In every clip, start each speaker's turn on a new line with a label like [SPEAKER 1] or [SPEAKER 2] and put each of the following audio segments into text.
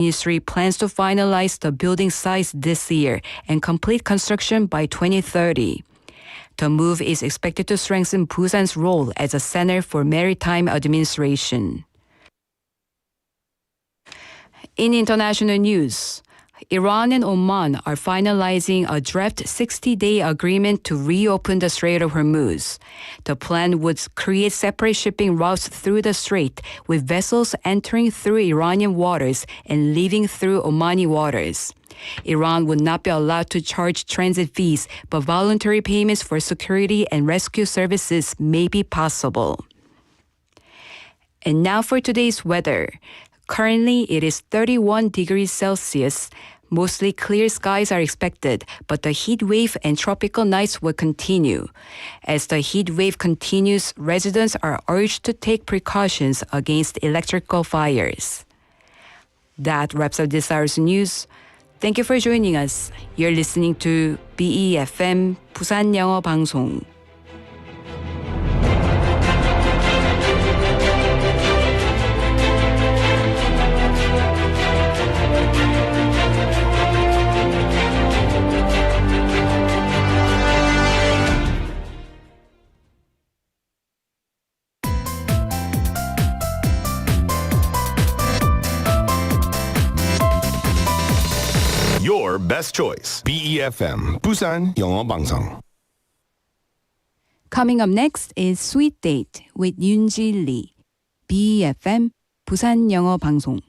[SPEAKER 1] Ministry plans to finalize the building size this year and complete construction by 2030. The move is expected to strengthen Busan's role as a center for maritime administration. In international news, Iran and Oman are finalizing a draft 60-day agreement to reopen the Strait of Hormuz. The plan would create separate shipping routes through the strait, with vessels entering through Iranian waters and leaving through Omani waters. Iran would not be allowed to charge transit fees, but voluntary payments for security and rescue services may be possible. And now for today's weather. Currently, it is 31 degrees Celsius. Mostly clear skies are expected, but the heat wave and tropical nights will continue. As the heat wave continues, residents are urged to take precautions against electrical fires. That wraps up this hour's news. Thank you for joining us. You're listening to BEFM 부산영어방송.
[SPEAKER 2] Your best choice. BEFM 부산영어방송.
[SPEAKER 1] Coming up next is Sweet Date with Yoonji Lee. BEFM 부산영어방송.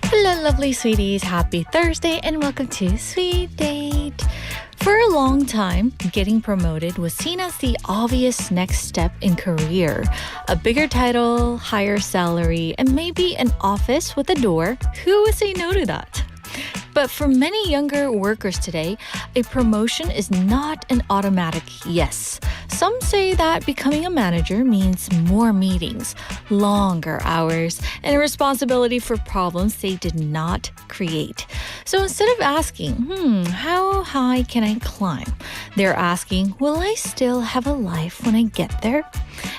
[SPEAKER 3] Hello, lovely sweeties. Happy Thursday and welcome to Sweet Date. For a long time, getting promoted was seen as the obvious next step in career. A bigger title, higher salary, and maybe an office with a door. Who would say no to that? But for many younger workers today, a promotion is not an automatic yes. Some say that becoming a manager means more meetings, longer hours, and a responsibility for problems they did not create. So instead of asking, how high can I climb? They're asking, will I still have a life when I get there?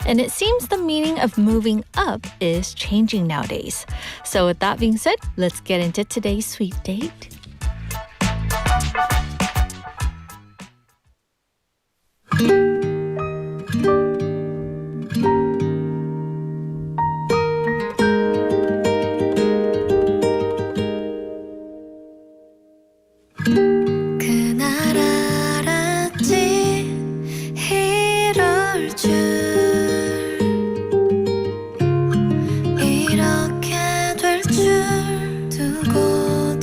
[SPEAKER 3] And it seems the meaning of moving up is changing nowadays. So with that being said, let's get into today's Sweet Date.
[SPEAKER 4] 이렇게 될 줄 두고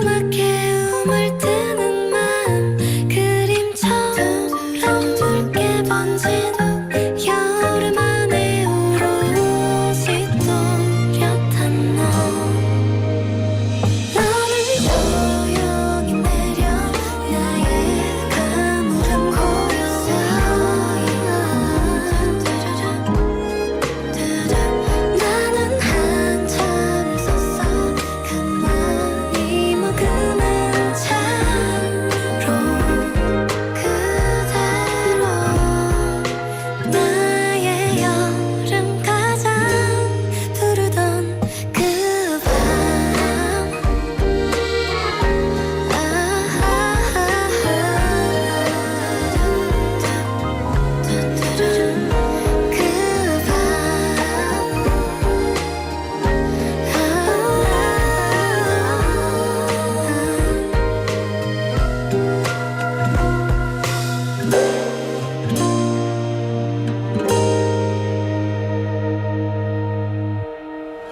[SPEAKER 4] 음악에 우물뜨는 마음 그림처럼 붉게 번지는 여름 안에 오롯이 또렷한 너 너는 조용히 내려 나의 가물은 고요해 나는 한참을 섰어 가만히 머금은 채로 그대로 나의 여름 가장 부르던 그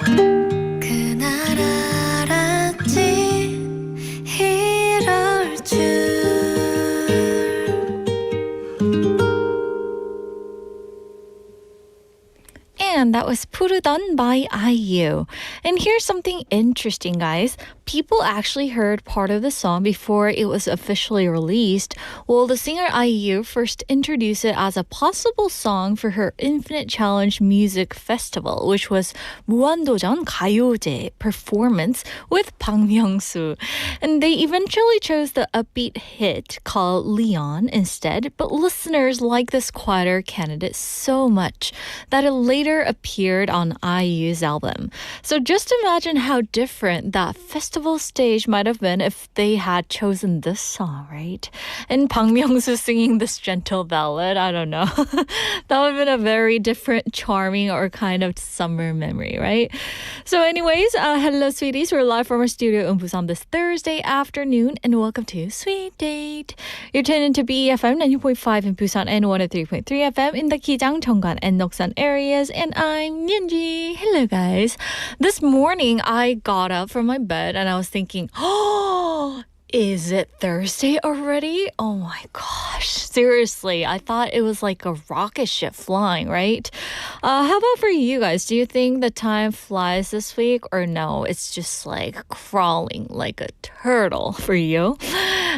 [SPEAKER 4] 밤 그날 알았지 이럴 줄
[SPEAKER 3] And that was 부르던 by IU. And here's something interesting, guys. People actually heard part of the song before it was officially released. Well, the singer IU first introduced it as a possible song for her Infinite Challenge Music Festival, which was 무한도전 가요제 performance with Bang Myung-soo. And they eventually chose the upbeat hit called Leon instead, but listeners liked this quieter candidate so much that it later appeared on IU's album. So just imagine how different that festival stage might have been if they had chosen this song, right? And Bang Myung-soo singing this gentle ballad, I don't know. That would have been a very different, charming, or kind of summer memory, right? So anyways, hello sweeties. We're live from our studio in Busan this Thursday afternoon, and welcome to Sweet Date. You're tuned into BEFM 90.5 in Busan and 103.3 FM in the Kijang, Cheonggan, and Noksan areas, and I'm Yoonji. Hello guys. This morning I got up from my bed and I was thinking, oh, is it Thursday already? Oh my gosh. Seriously, I thought it was like a rocket ship flying, right? How about for you guys? Do you think the time flies this week or no? It's just like crawling like a turtle for you.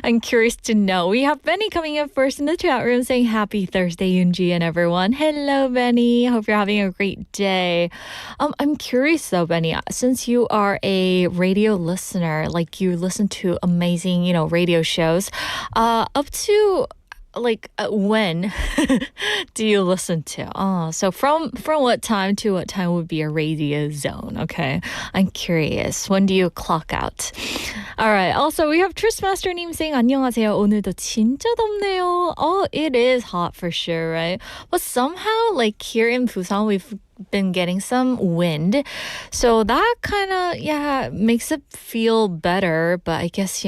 [SPEAKER 3] I'm curious to know. We have Benny coming up first in the chat room saying happy Thursday, Yoonji and everyone. Hello, Benny. Hope you're having a great day. I'm curious though, Benny, since you are a radio listener, like you listen to amazing, radio shows, up to like when do you listen to? So from what time to what time would be a radio zone? Okay, I'm curious. When do you clock out? All right. Also, we have Trustmaster님 saying 안녕하세요. 오늘도 진짜 덥네요. Oh, it is hot for sure, right? But somehow, like here in Busan, we've been getting some wind, so that kind of makes it feel better. But I guess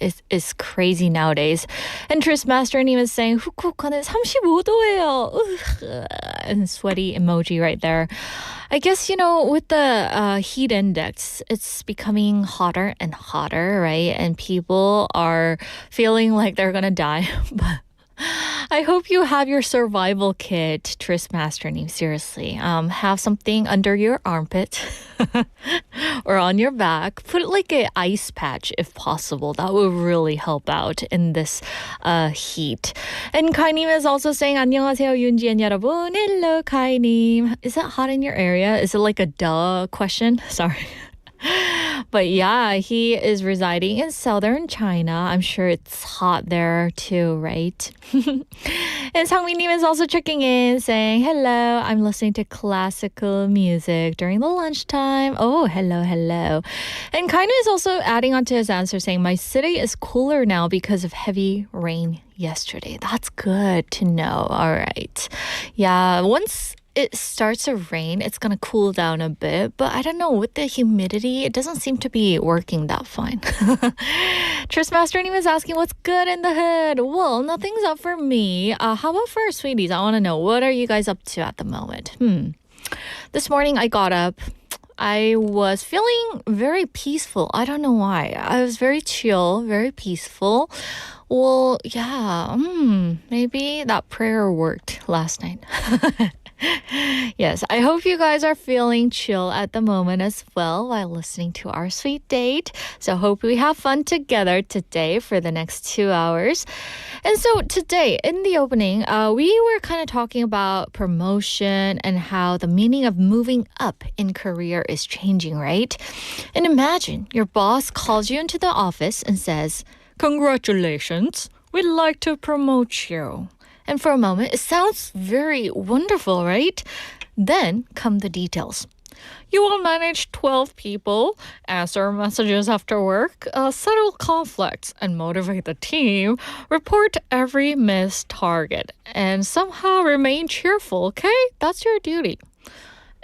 [SPEAKER 3] it's crazy nowadays. And Trustmaster님 is saying 후쿠오카는 35도예요. And sweaty emoji right there. I guess, with the heat index, it's becoming hotter and hotter, right? And people are feeling like they're gonna die. But I hope you have your survival kit, Trustmaster님. Seriously, have something under your armpit or on your back. Put like an ice patch if possible. That would really help out in this heat. And Kainim is also saying 안녕하세요, 윤지 and 여러분. Hello, Kainim. Is it hot in your area? Is it like a duh question? Sorry. But yeah, he is residing in southern China. I'm sure it's hot there too, right? And Sangmi-nim is also checking in saying, hello, I'm listening to classical music during the lunchtime. Oh, hello, hello. And Kaina is also adding on to his answer saying, my city is cooler now because of heavy rain yesterday. That's good to know. All right. Yeah, once it starts to rain, it's going to cool down a bit. But I don't know, with the humidity, it doesn't seem to be working that fine. Trustmaster is asking, what's good in the hood? Well, nothing's up for me. How about for our sweeties? I want to know, what are you guys up to at the moment? This morning I got up. I was feeling very peaceful. I don't know why. I was very chill, very peaceful. Well, yeah, maybe that prayer worked last night. Yes, I hope you guys are feeling chill at the moment as well while listening to our sweet date. So hope we have fun together today for the next 2 hours. And so today, in the opening, we were kind of talking about promotion and how the meaning of moving up in career is changing, right? And imagine your boss calls you into the office and says, "Congratulations, we'd like to promote you." And for a moment, it sounds very wonderful, right? Then come the details. You will manage 12 people, answer messages after work, settle conflicts, and motivate the team, report every missed target, and somehow remain cheerful, okay? That's your duty.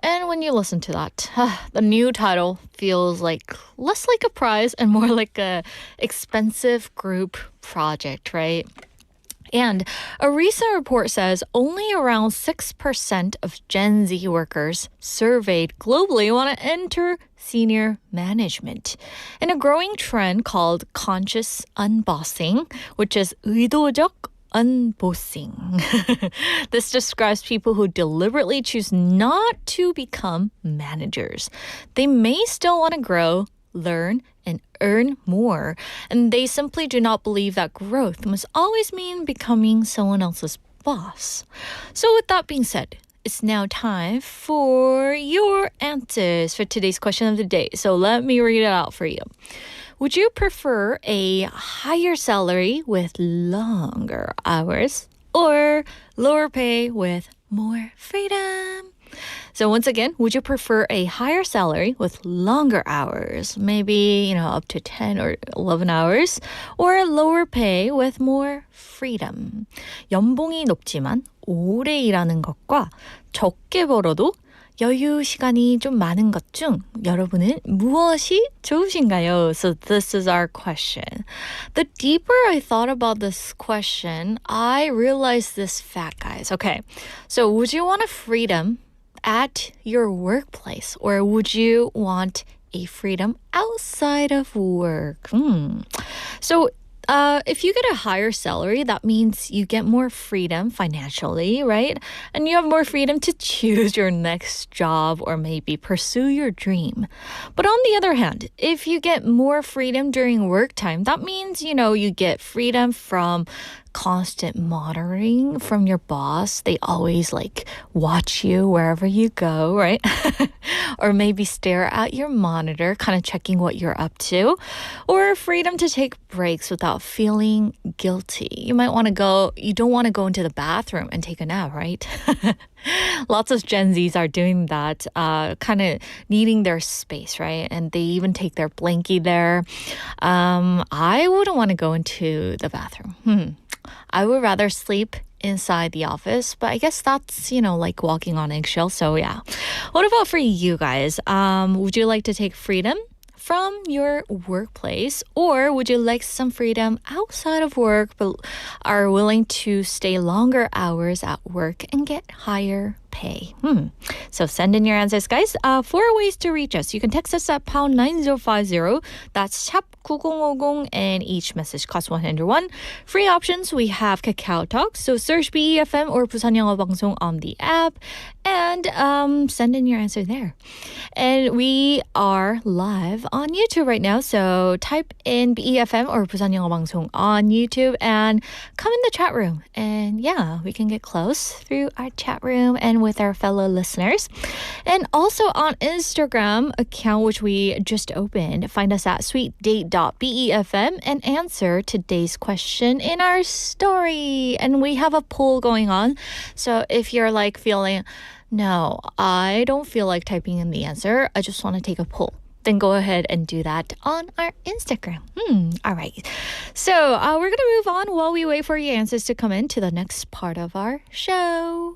[SPEAKER 3] And when you listen to that, the new title feels like less like a prize and more like a expensive group project, right? And a recent report says only around 6% of Gen Z workers surveyed globally want to enter senior management. And a growing trend called conscious unbossing, which is 의도적 unbossing. This describes people who deliberately choose not to become managers. They may still want to grow, learn, and earn more. And they simply do not believe that growth must always mean becoming someone else's boss. So with that being said, it's now time for your answers for today's question of the day. So let me read it out for you. Would you prefer a higher salary with longer hours or lower pay with more freedom? So once again, would you prefer a higher salary with longer hours, maybe, up to 10 or 11 hours, or a lower pay with more freedom? 연봉이 높지만 오래 일하는 것과 적게 벌어도 여유 시간이 좀 많은 것 중 여러분은 무엇이 좋으신가요? So this is our question. The deeper I thought about this question, I realized this fact, guys. Okay, so would you want a freedom at your workplace, or would you want a freedom outside of work? So if you get a higher salary, that means you get more freedom financially, right? And you have more freedom to choose your next job or maybe pursue your dream. But on the other hand, if you get more freedom during work time, that means, you get freedom from constant monitoring from your boss. They always watch you wherever you go, right? Or maybe stare at your monitor, kind of checking what you're up to. Or freedom to take breaks without feeling guilty. You don't want to go into the bathroom and take a nap, right? Lots of Gen Zs are doing that, kind of needing their space, right? And they even take their blankie there. I wouldn't want to go into the bathroom. I would rather sleep inside the office, but I guess that's, like walking on eggshells. So yeah. What about for you guys? Would you like to take freedom from your workplace, or would you like some freedom outside of work but are willing to stay longer hours at work and get higher pay? So send in your answers, guys. 4 ways to reach us. You can text us at pound 9050. That's 샵 9050, and each message costs 101. Free options, we have Kakao Talk. So search BEFM or 부산영어방송 on the app and send in your answer there. And we are live on YouTube right now. So type in BEFM or 부산영어방송 on YouTube and come in the chat room. And yeah, we can get close through our chat room and with our fellow listeners. And also on Instagram account, which we just opened, find us at sweetdate.befm and answer today's question in our story. And we have a poll going on. So if you're feeling, no, I don't feel like typing in the answer, I just want to take a poll, then go ahead and do that on our Instagram. All right. So we're going to move on while we wait for your answers to come in to the next part of our show.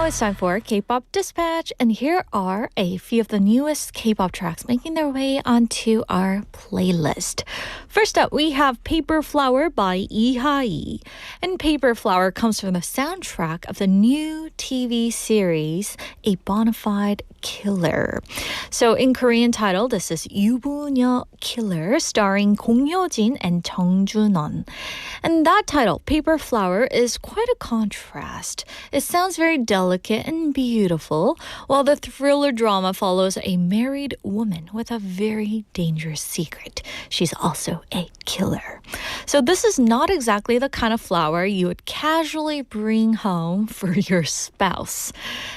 [SPEAKER 3] it's It's time for K-pop Dispatch, and here are a few of the newest K-pop tracks making their way onto our playlist. First up, we have Paper Flower by Lee. And Paper Flower comes from the soundtrack of the new TV series, A Bonafide Killer. So in Korean title, this is 유부녀 Killer, starring Gong Hyo-jin and Jung Jun-won. And that title, Paper Flower, is quite a contrast. It sounds very delicate and beautiful, while the thriller drama follows a married woman with a very dangerous secret. She's also a killer. So this is not exactly the kind of flower you would casually bring home for your spouse.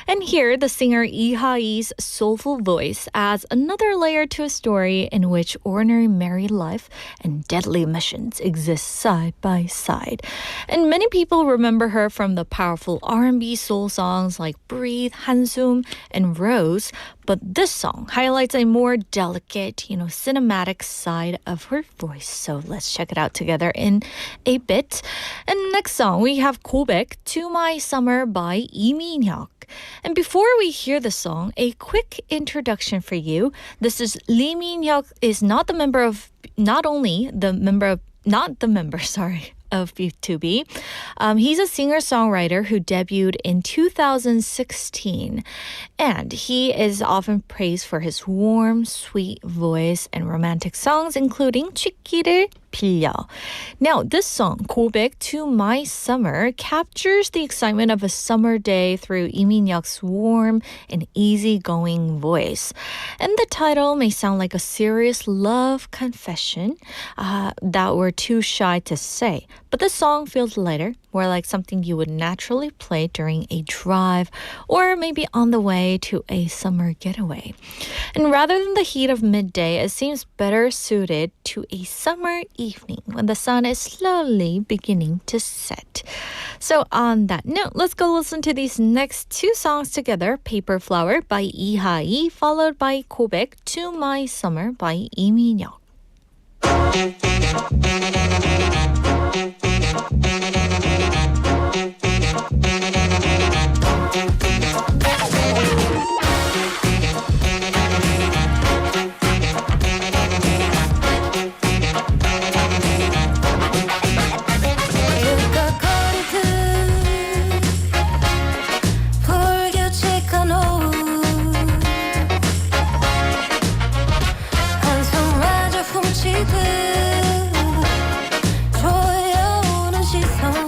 [SPEAKER 3] And here, the singer Lee Ha-ee's soulful voice adds another layer to a story in which ordinary married life and deadly missions exist side by side. And many people remember her from the powerful R&B soul songs like Breathe, 한숨, and Rose. But this song highlights a more delicate, cinematic side of her voice. So let's check it out together in a bit. And next song, we have 고백, To My Summer by Lee Min-hyuk. And before we hear the song, a quick introduction for you. This is Lee Min-hyuk is not the member of B2B. He's a singer-songwriter who debuted in 2016. And he is often praised for his warm, sweet voice and romantic songs, including 취미를 빌려. Now, this song, 고백 to my summer, captures the excitement of a summer day through Lee Min-hyuk's warm and easygoing voice. And the title may sound like a serious love confession that we're too shy to say. But the song feels lighter, more like something you would naturally play during a drive or maybe on the way to a summer getaway. And rather than the heat of midday, it seems better suited to a summer evening when the sun is slowly beginning to set. So on that note, let's go listen to these next two songs together. Paper Flower by Lee Ha-ee, followed by 고백 To My Summer by Lee Min-hyuk.
[SPEAKER 4] 조여오는 시선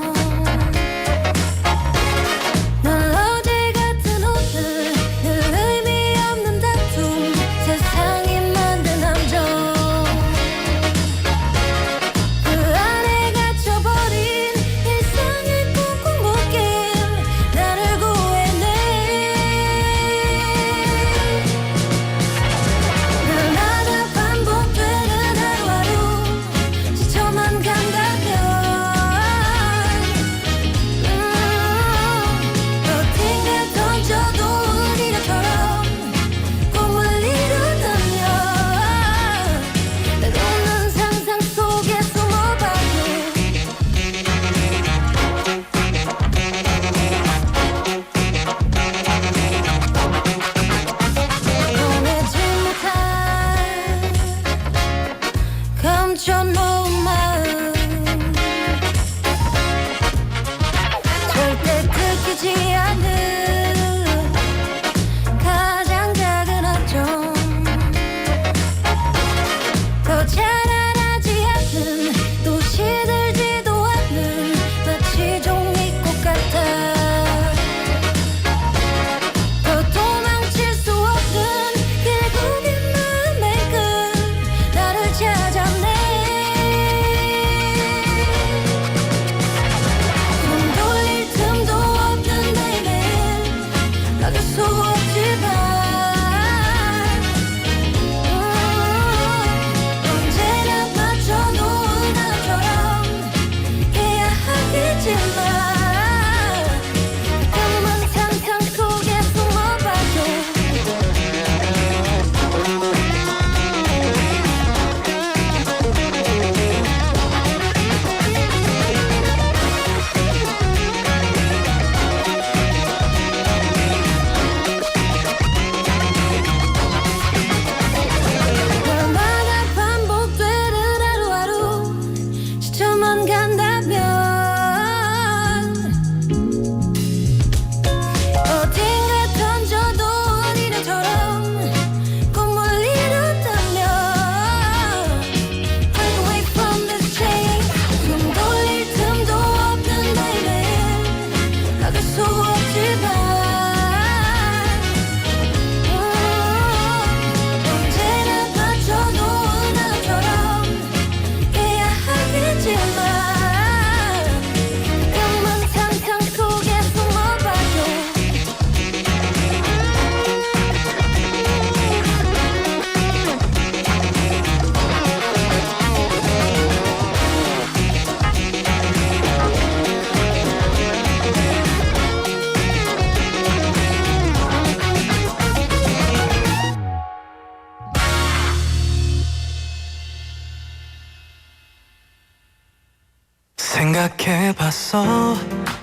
[SPEAKER 5] 있었어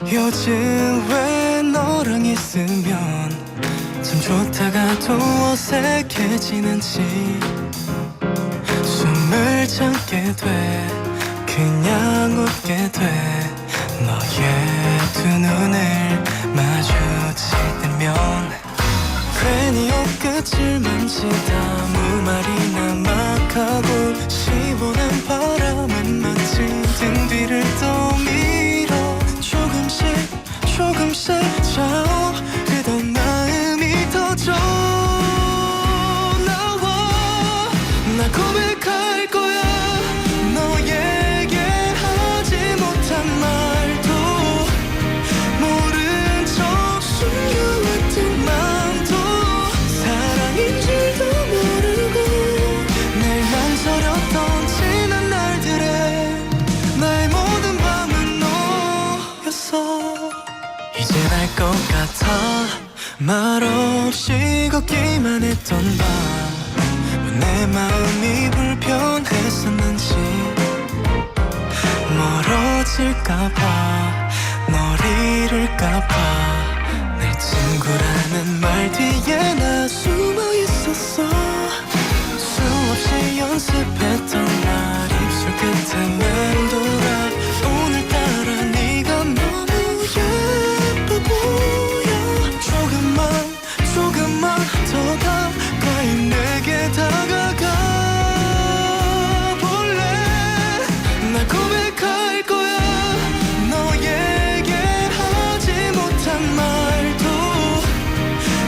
[SPEAKER 5] 요즘 왜 너랑 있으면 참 좋다가도 어색해지는지 숨을 참게 돼 그냥 웃게 돼 너의 두 눈을 마주칠 때면 괜히 옷끝을 만지다 아무 말이나 막 하고 시원한 바람은 마치 등 뒤를 또 밀어 조금씩 차오르던 마음이 터져 나와 나 고백할 거야 너에게 하지 못한 말도 모른 척 숨겨왔던 맘도 사랑인 줄도 모르고 날 망설였던 지난 날들에 나의 모든 밤은 너였어 이젠 알 것 같아 말없이 걷기만 했던 밤 왜 내 마음이 불편했었는지 멀어질까봐 널 잃을까봐 내 친구라는 말 뒤에 나 숨어있었어 수없이 연습했던 날 입술 끝에 맴돌아 오늘따라 네가 너무 예뻐 보여 조금만 더 가까이 내게 다가가 볼래 나 고백할 거야 너에게 하지 못한 말도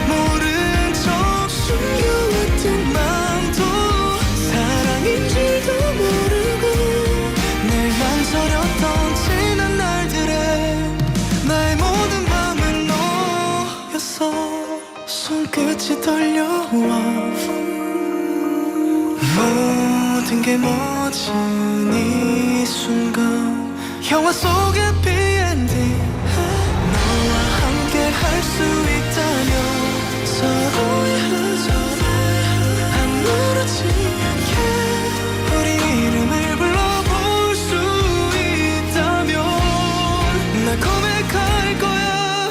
[SPEAKER 5] 모른 척 숨겨왔던 맘도 사랑인 줄도 모르고 날 망설였던 지난 날들에 나의 모든 밤은 너였어 손끝이 떨려와 모든 게 멎은 이 순간 영화 속의 비엔딩 너와 함께 할 수 있다면 서로의 흔적 아무렇지 않게 우리 이름을 불러볼 수 있다면 나 고백할 거야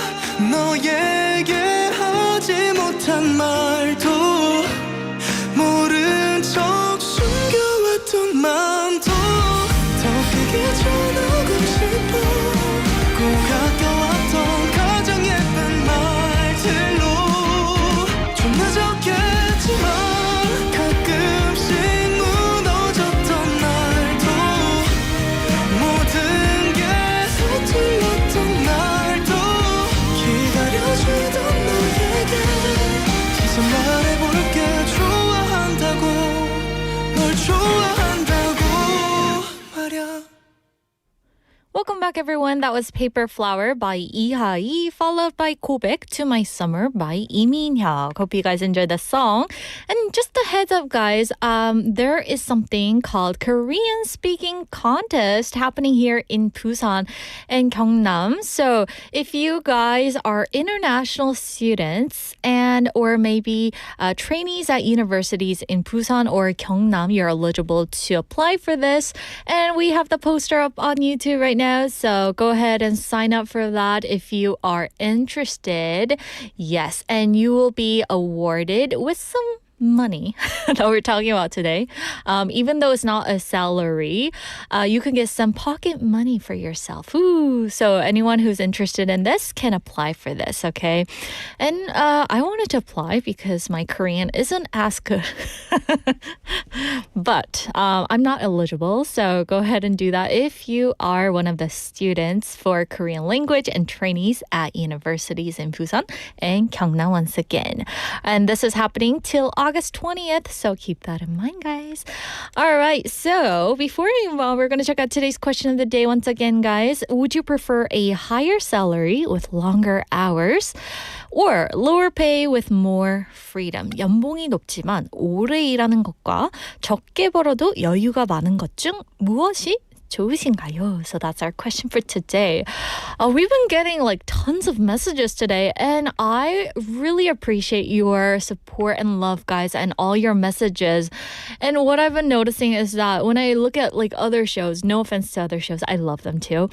[SPEAKER 5] 너에게 하지 못한 말도 모른 척 숨겨왔던 맘도 더 크게 전하고 싶어 꼭 아껴왔던 가장 예쁜 말들로 좀 늦었겠지만 가끔씩 무너졌던 날도 모든 게 서툴렀던 날도 기다려주던 너에게 계속 말해볼게 좋아한다고 널 좋아한다고 말야
[SPEAKER 3] Welcome back, everyone. That was Paper Flower by 이하이, followed by 고백 to My Summer by 이민혁. Hope you guys enjoyed the song. And just a heads up, guys, there is something called Korean Speaking Contest happening here in Busan and Gyeongnam. So if you guys are international students and or maybe trainees at universities in Busan or Gyeongnam, you're eligible to apply for this. And we have the poster up on YouTube right now. So go ahead and sign up for that if you are interested. Yes, and you will be awarded with some money that we're talking about today. Even though it's not a salary, you can get some pocket money for yourself. Ooh, so anyone who's interested in this can apply for this, okay? And I wanted to apply because my Korean isn't as good. But I'm not eligible, so go ahead and do that if you are one of the students for Korean language and trainees at universities in Busan and Gyeongnam once again. And this is happening till August 20th, so keep that in mind, guys. All right, so before we move on, we're going to check out today's question of the day once again, guys. Would you prefer a higher salary with longer hours or lower pay with more freedom? 연봉이 높지만 오래 일하는 것과 적게 벌어도 여유가 많은 것 중 무엇이 좋으신가요? So that's our question for today. We've been getting like tons of messages today, and I really appreciate your support and love, guys, and all your messages. And what I've been noticing is that when I look at like other shows, no offense to other shows, I love them too,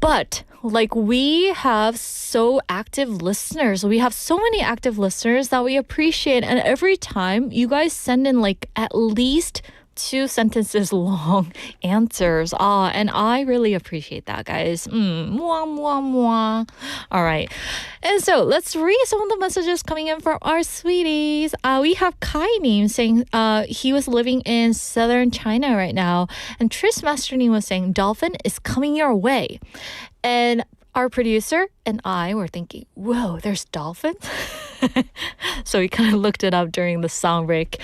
[SPEAKER 3] but like we have so active listeners. We have so many active listeners that we appreciate, and every time you guys send in like at least 2 sentences long answers. And I really appreciate that, guys. Mwah, mwah, mwah. All right. And so let's read some of the messages coming in from our sweeties. We have Kai-nim saying he was living in southern China right now. And Tris Masterning was saying, dolphin is coming your way. And our producer and I were thinking, whoa, there's dolphins? So we kind of looked it up during the song break.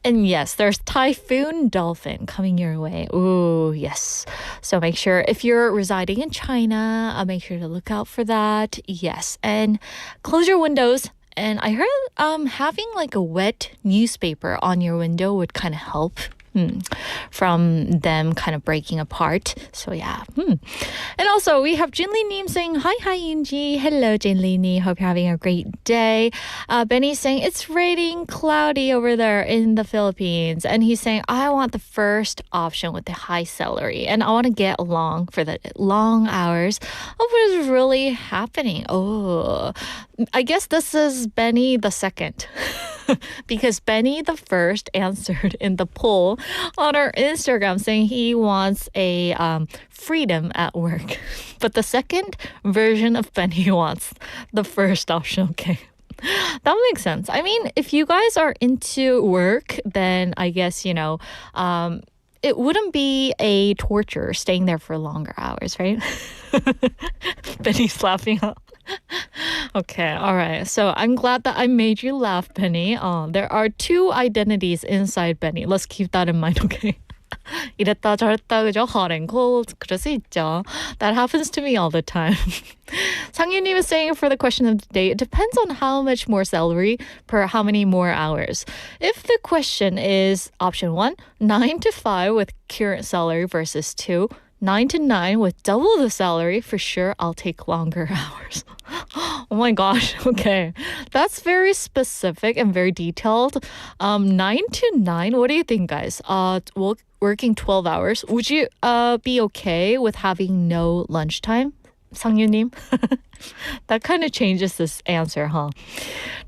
[SPEAKER 3] And yes, there's typhoon dolphin coming your way. Ooh, yes. So make sure if you're residing in China, make sure to look out for that. Yes. And close your windows. And I heard having like a wet newspaper on your window would kind of help. From them kind of breaking apart. So yeah. And also we have Jinli-님 saying, hi Yunji. Hello Jinli-ni. Hope you're having a great day. Benny's saying, it's raining cloudy over there in the Philippines. And he's saying, I want the first option with the high salary. And I want to get along for the long hours of what is really happening. Oh, I guess this is Benny the second. Because Benny the first answered in the poll on our Instagram saying he wants a freedom at work. But the second version of Benny wants the first option. Okay. That makes sense. I mean, if you guys are into work, then I guess, you know, it wouldn't be a torture staying there for longer hours, right? Benny's laughing. Okay, all right. So I'm glad that I made you laugh, Benny. There are 2 identities inside Benny. Let's keep that in mind, okay? 이랬다 저랬다 그죠? Hot and cold. 그럴 수 있죠. That happens to me all the time. 상윤님 is saying for the question of the day, it depends on how much more salary per how many more hours. If the question is option 1, 9 to 5 with current salary versus 2, 9 to 9 with double the salary, for sure I'll take longer hours. Oh my gosh, okay. That's very specific and very detailed. 9 to 9, what do you think, guys? Working 12 hours, would you be okay with having no lunchtime? 상유님? That kind of changes this answer, huh?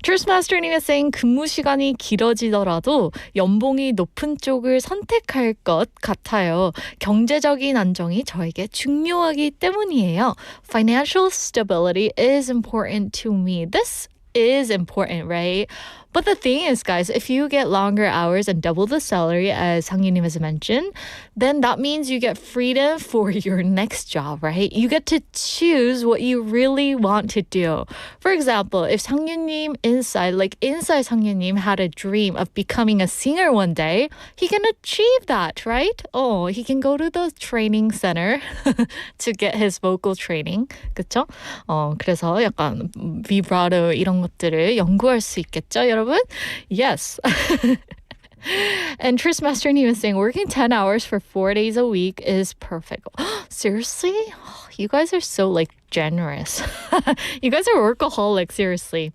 [SPEAKER 3] Truthmaster님 is saying 근무시간이 길어지더라도 연봉이 높은 쪽을 선택할 것 같아요. 경제적인 안정이 저에게 중요하기 때문이에요. Financial stability is important to me. This is important, right? But the thing is, guys, if you get longer hours and double the salary, as 상유님 has mentioned, then that means you get freedom for your next job, right? You get to choose what you really want to do. For example, if 상유님 inside 상유님 had a dream of becoming a singer one day, he can achieve that, right? Oh, he can go to the training center to get his vocal training, 그쵸? 그래서 약간 vibrato 이런 것들을 연구할 수 있겠죠, 여러분? Yes. And Tris Masterni was saying working 10 hours for 4 days a week is perfect. Seriously? You guys are so like generous. You guys are workaholics, seriously.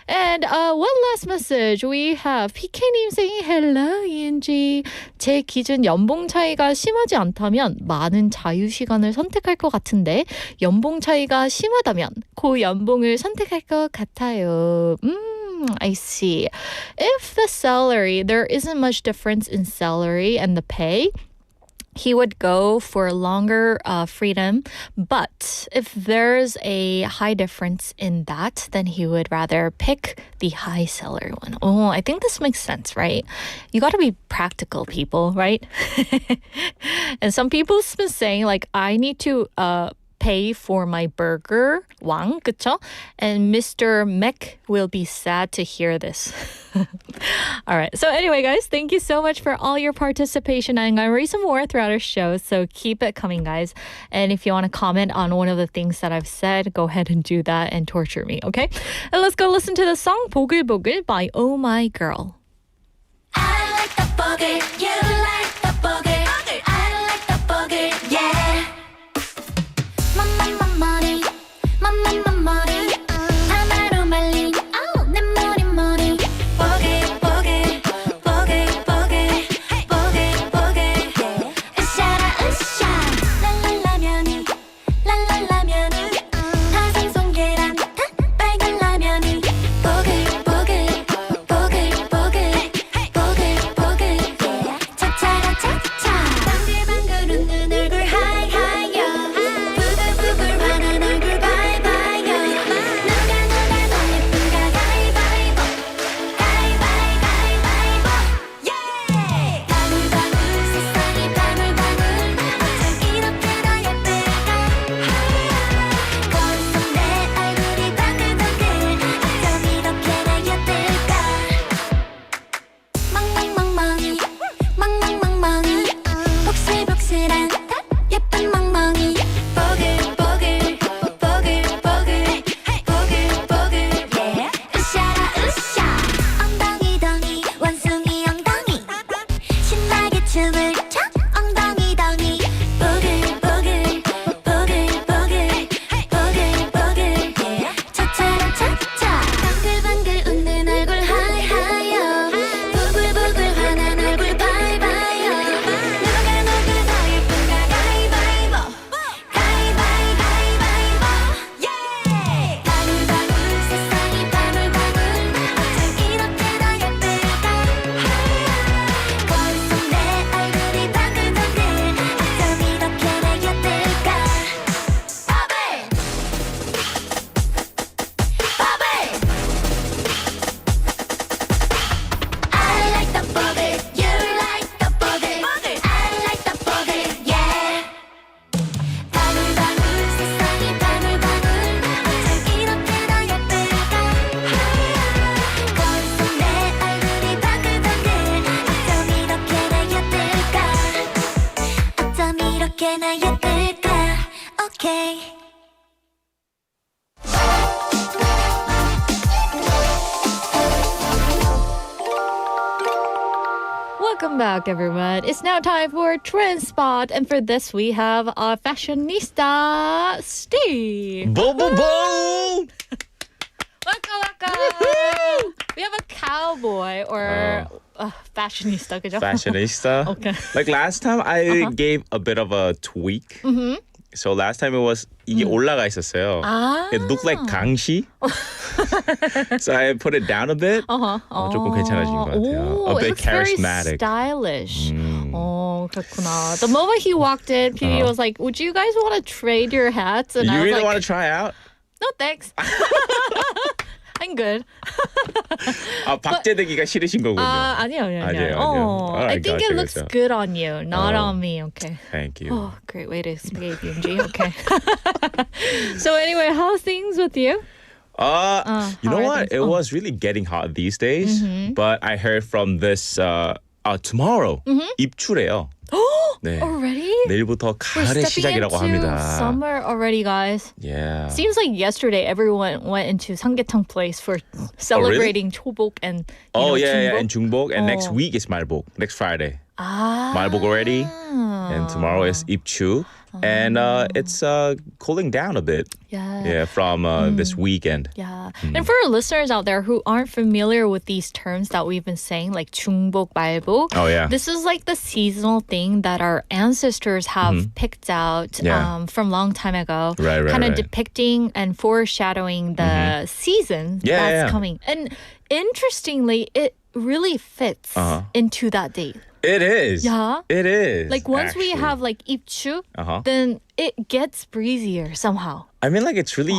[SPEAKER 3] And one last message. We have PK님 saying, hello, 이은지. 제 기준 연봉 차이가 심하지 않다면 많은 자유시간을 선택할 것 같은데 연봉 차이가 심하다면 고연봉을 선택할 것 같아요. I see. If the salary, there isn't much difference in salary and the pay, he would go for longer freedom. But if there's a high difference in that, then he would rather pick the high salary one. Oh, I think this makes sense, right? You got to be practical, people, right? And some people have been saying, like, I need to pay for my burger, 왕, 그쵸? And Mr. Mech will be sad to hear this. All right. So anyway, guys, thank you so much for all your participation. I'm going to read some more throughout our show, so keep it coming, guys. And if you want to comment on one of the things that I've said, go ahead and do that and torture me, okay? And let's go listen to the song 보글보글 by Oh My Girl.
[SPEAKER 4] I like the boogie, you like the boogie. I like the boogie, yeah.
[SPEAKER 3] back, everyone. It's now time for Trend Spot, and for this we have our fashionista, Steve.
[SPEAKER 6] Boom, boom, boom!
[SPEAKER 3] Waka waka. We have a cowboy or fashionista, 그죠?
[SPEAKER 6] Fashionista.
[SPEAKER 3] Okay.
[SPEAKER 6] Like last time, I gave a bit of a tweak. So last time it was 이게 올라가 있었어요. It looked like 강시. So I put it down a bit. 조금 괜찮아진 것 같아요. A bit charismatic.
[SPEAKER 3] Very stylish. 그렇구나. The moment he walked in, PD was like, "Would you guys want to trade your hats?" And
[SPEAKER 6] You
[SPEAKER 3] I was
[SPEAKER 6] really
[SPEAKER 3] like,
[SPEAKER 6] want to try out?
[SPEAKER 3] "No, thanks. I'm good."
[SPEAKER 6] 박제되기가 싫으신 거군요.
[SPEAKER 3] 아니요.
[SPEAKER 6] 아니에요.
[SPEAKER 3] I
[SPEAKER 6] Alright,
[SPEAKER 3] think it looks
[SPEAKER 6] gotcha.
[SPEAKER 3] good on you, not on me. Okay.
[SPEAKER 6] Thank you.
[SPEAKER 3] Oh, great way to speak ABMG. Okay. So anyway, how's things with you?
[SPEAKER 6] You
[SPEAKER 3] how
[SPEAKER 6] know
[SPEAKER 3] are
[SPEAKER 6] what?
[SPEAKER 3] things?
[SPEAKER 6] It was really getting hot these days. But I heard from this tomorrow 입추래요. 네.
[SPEAKER 3] Already?
[SPEAKER 6] 내일부터
[SPEAKER 3] We're
[SPEAKER 6] 가을의
[SPEAKER 3] stepping
[SPEAKER 6] 시작이라고
[SPEAKER 3] into
[SPEAKER 6] 합니다.
[SPEAKER 3] summer already, guys.
[SPEAKER 6] Yeah.
[SPEAKER 3] Seems like yesterday everyone went into 삼계탕 place for celebrating 초복 and
[SPEAKER 6] yeah,
[SPEAKER 3] 중복.
[SPEAKER 6] and 중복. And next
[SPEAKER 3] Oh.
[SPEAKER 6] week is 말복. Next Friday. 말복 already. And tomorrow is 입추. And it's cooling down a bit.
[SPEAKER 3] Yeah.
[SPEAKER 6] From this weekend.
[SPEAKER 3] Yeah. And for our listeners out there who aren't familiar with these terms that we've been saying, like 중복, 말복,
[SPEAKER 6] Oh, yeah.
[SPEAKER 3] this is like the seasonal thing that our ancestors have picked out
[SPEAKER 6] Yeah.
[SPEAKER 3] from long time ago.
[SPEAKER 6] Right,
[SPEAKER 3] kind of
[SPEAKER 6] right.
[SPEAKER 3] depicting and foreshadowing the season
[SPEAKER 6] Yeah,
[SPEAKER 3] that's
[SPEAKER 6] yeah.
[SPEAKER 3] coming. And interestingly, it really fits into that date.
[SPEAKER 6] It is.
[SPEAKER 3] Yeah.
[SPEAKER 6] It is.
[SPEAKER 3] Like once we
[SPEAKER 6] actually.
[SPEAKER 3] have like 입추, then it gets breezier somehow.
[SPEAKER 6] I mean, like, it's really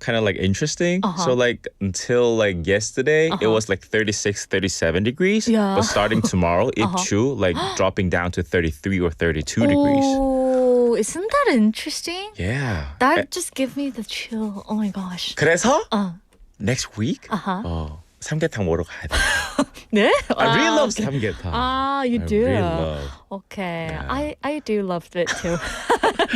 [SPEAKER 6] kind of like interesting. So, like, until like yesterday, it was like 36, 37 degrees.
[SPEAKER 3] Yeah.
[SPEAKER 6] But starting tomorrow, 입추, like, dropping down to 33 or 32 degrees.
[SPEAKER 3] Oh, isn't that interesting?
[SPEAKER 6] Yeah.
[SPEAKER 3] That just gives me the chill. Oh my gosh.
[SPEAKER 6] 그래서 next week, 삼계탕 먹으러 가야 돼.
[SPEAKER 3] 네?
[SPEAKER 6] I really love
[SPEAKER 3] okay.
[SPEAKER 6] 삼계탕.
[SPEAKER 3] You
[SPEAKER 6] I
[SPEAKER 3] do?
[SPEAKER 6] really love.
[SPEAKER 3] Okay.
[SPEAKER 6] Yeah.
[SPEAKER 3] I do love it too,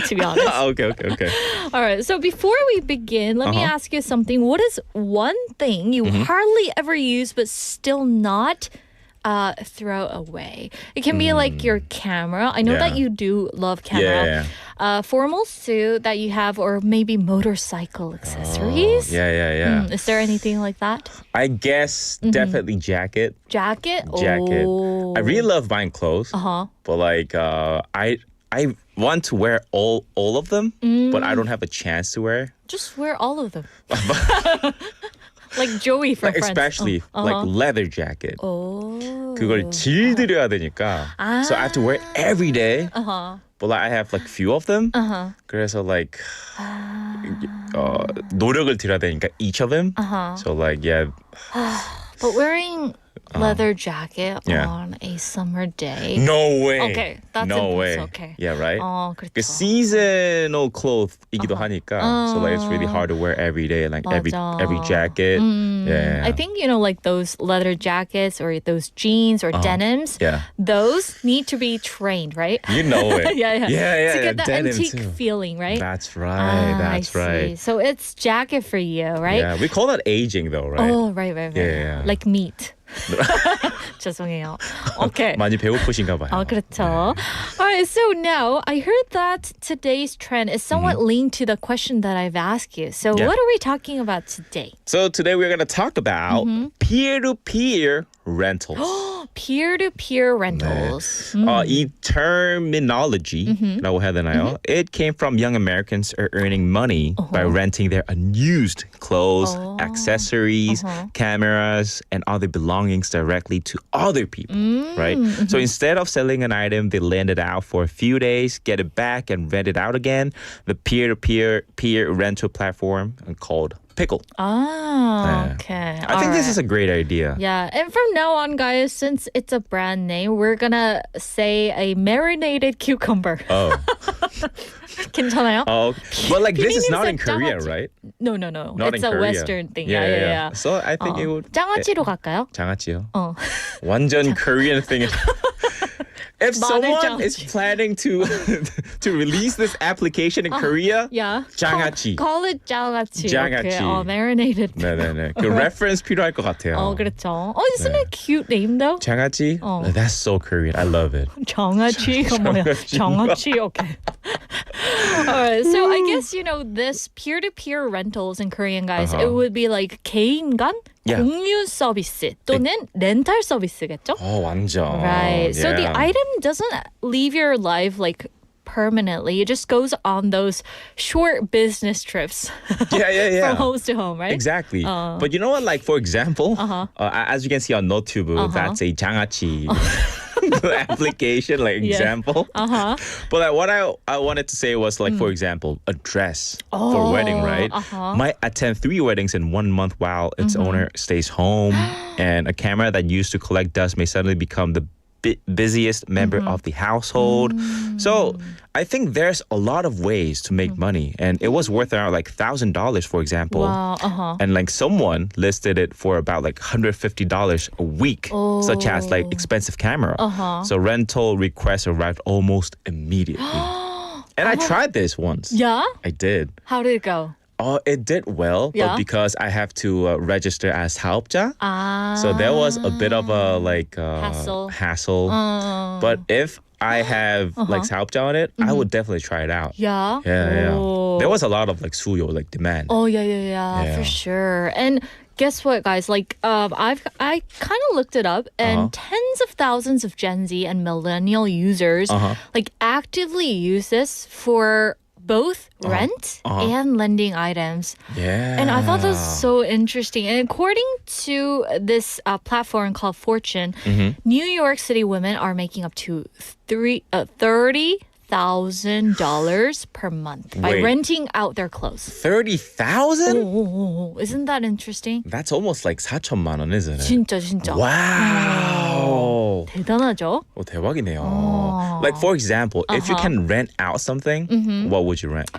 [SPEAKER 3] to be honest.
[SPEAKER 6] Okay.
[SPEAKER 3] All right. So before we begin, let me ask you something. What is one thing you hardly ever use but still not throw away? It can be like your camera. I know
[SPEAKER 6] Yeah.
[SPEAKER 3] that you do love camera. Formal suit that you have, or maybe motorcycle accessories.
[SPEAKER 6] Yeah.
[SPEAKER 3] Is there anything like that?
[SPEAKER 6] I guess definitely jacket.
[SPEAKER 3] Jacket?
[SPEAKER 6] Jacket.
[SPEAKER 3] Oh.
[SPEAKER 6] I really love buying clothes. But like I want to wear all of them, but I don't have a chance to wear.
[SPEAKER 3] Just wear all of them. Like Joey from
[SPEAKER 6] Like,
[SPEAKER 3] Friends.
[SPEAKER 6] especially like leather jacket.
[SPEAKER 3] Oh.
[SPEAKER 6] 그걸 질들여야 되니까. So I have to wear it every day. But like I have like few of them. 그래서 like 노력을 들여야 되니까 each of them. So like yeah.
[SPEAKER 3] But wearing leather jacket
[SPEAKER 6] Yeah.
[SPEAKER 3] on a summer day.
[SPEAKER 6] No way.
[SPEAKER 3] Okay, that's
[SPEAKER 6] no way.
[SPEAKER 3] impossible. Okay.
[SPEAKER 6] Yeah, right?
[SPEAKER 3] 그렇죠.
[SPEAKER 6] 그 seasonal cloth이기도 하니까. So like it's really hard to wear every day. Like every jacket. Yeah.
[SPEAKER 3] I think, like those leather jackets or those jeans or denims,
[SPEAKER 6] Yeah.
[SPEAKER 3] those need to be trained, right?
[SPEAKER 6] You know it.
[SPEAKER 3] Yeah.
[SPEAKER 6] Yeah.
[SPEAKER 3] To get that
[SPEAKER 6] denim
[SPEAKER 3] antique
[SPEAKER 6] too.
[SPEAKER 3] feeling, right?
[SPEAKER 6] That's right. That's
[SPEAKER 3] I
[SPEAKER 6] right.
[SPEAKER 3] see. So it's jacket for you, right?
[SPEAKER 6] Yeah, we call that aging though, right?
[SPEAKER 3] Oh, right.
[SPEAKER 6] Yeah.
[SPEAKER 3] Like meat. 죄송해요. Okay.
[SPEAKER 6] 많이 배고프신가 봐요.
[SPEAKER 3] 그렇죠. All right, so now I heard that today's trend is somewhat linked to the question that I've asked you. So
[SPEAKER 6] Yeah.
[SPEAKER 3] what are we talking about today?
[SPEAKER 6] So today we're going to talk about peer-to-peer rentals.
[SPEAKER 3] Peer-to-peer rentals.
[SPEAKER 6] 이 terminology라고 해야 되나요? It came from young Americans are earning money by renting their unused clothes, accessories, cameras, and other belongings directly to other people, right? So instead of selling an item, they lend it out for a few days, get it back, and rent it out again. The peer-to-peer rental platform called Pickle.
[SPEAKER 3] Okay.
[SPEAKER 6] I think this is a great idea.
[SPEAKER 3] Yeah, and from now on, guys, since it's a brand name, we're gonna say a marinated cucumber.
[SPEAKER 6] Oh.
[SPEAKER 3] 괜찮아요?
[SPEAKER 6] Oh, but like this is
[SPEAKER 3] PD님
[SPEAKER 6] not in
[SPEAKER 3] said
[SPEAKER 6] Korea,
[SPEAKER 3] 장아찌.
[SPEAKER 6] right?
[SPEAKER 3] No.
[SPEAKER 6] Not
[SPEAKER 3] It's
[SPEAKER 6] in
[SPEAKER 3] a
[SPEAKER 6] Korea.
[SPEAKER 3] Western thing.
[SPEAKER 6] Yeah. So I think it would.
[SPEAKER 3] 장아찌로 갈까요?
[SPEAKER 6] 장아찌요.
[SPEAKER 3] 어.
[SPEAKER 6] 완전 Korean thing. If
[SPEAKER 3] 마늘
[SPEAKER 6] someone is
[SPEAKER 3] 장아찌.
[SPEAKER 6] planning to to release this application in Korea,
[SPEAKER 3] Yeah.
[SPEAKER 6] 장아찌.
[SPEAKER 3] Call it 장아찌.
[SPEAKER 6] 장아찌.
[SPEAKER 3] Okay. Marinated.
[SPEAKER 6] 네네네. 그 reference 필요할 것 같아요.
[SPEAKER 3] 그렇죠. Isn't it a cute name though?
[SPEAKER 6] 장아찌? That's so Korean. I love it.
[SPEAKER 3] 장아찌가 뭐야? 장아찌. Okay. Alright, so I guess this peer-to-peer rentals in Korean, guys, it would be like 개인 간
[SPEAKER 6] Yeah.
[SPEAKER 3] 공유 서비스 또는 렌탈 서비스겠죠?
[SPEAKER 6] 완전.
[SPEAKER 3] Right. So the
[SPEAKER 6] Yeah.
[SPEAKER 3] item doesn't leave your life like permanently. It just goes on those short business trips
[SPEAKER 6] Yeah.
[SPEAKER 3] from home to home, right?
[SPEAKER 6] Exactly. But you know what? Like, for example, as you can see on Notubu, that's a 장아찌 application, like example. But like, what I wanted to say was like, for example, a dress for a wedding, right? Might attend 3 weddings in 1 month while its owner stays home. And a camera that used to collect dust may suddenly become the busiest member of the household. So I think there's a lot of ways to make money, and it was worth around like $1,000, for example.
[SPEAKER 3] Wow,
[SPEAKER 6] And like someone listed it for about like $150 a week, such as like expensive camera. So rental requests arrived almost immediately. And I tried this once.
[SPEAKER 3] Yeah?
[SPEAKER 6] I did.
[SPEAKER 3] How did it go?
[SPEAKER 6] Oh, it did well,
[SPEAKER 3] Yeah?
[SPEAKER 6] but because I have to register as 사업자, so there was a bit of a like hassle. But if I have like 사업자 on it, I would definitely try it out.
[SPEAKER 3] Yeah?
[SPEAKER 6] Yeah.
[SPEAKER 3] Oh.
[SPEAKER 6] There was a lot of like 수요, like demand.
[SPEAKER 3] Oh, yeah, for sure. And guess what, guys? Like, I kind of looked it up, and tens of thousands of Gen Z and millennial users like actively use this for both rent and lending items.
[SPEAKER 6] Yeah.
[SPEAKER 3] And I thought that was so interesting. And according to this platform called Fortune, New York City women are making up to $30,000 per month by
[SPEAKER 6] Wait.
[SPEAKER 3] renting out their clothes.
[SPEAKER 6] 30,000?
[SPEAKER 3] Oh, isn't that interesting?
[SPEAKER 6] That's almost like 4천만 원, isn't it?
[SPEAKER 3] 진짜.
[SPEAKER 6] Wow.
[SPEAKER 3] 대단하죠?
[SPEAKER 6] 대박이네요. Like for example, if you can rent out something, what would you rent?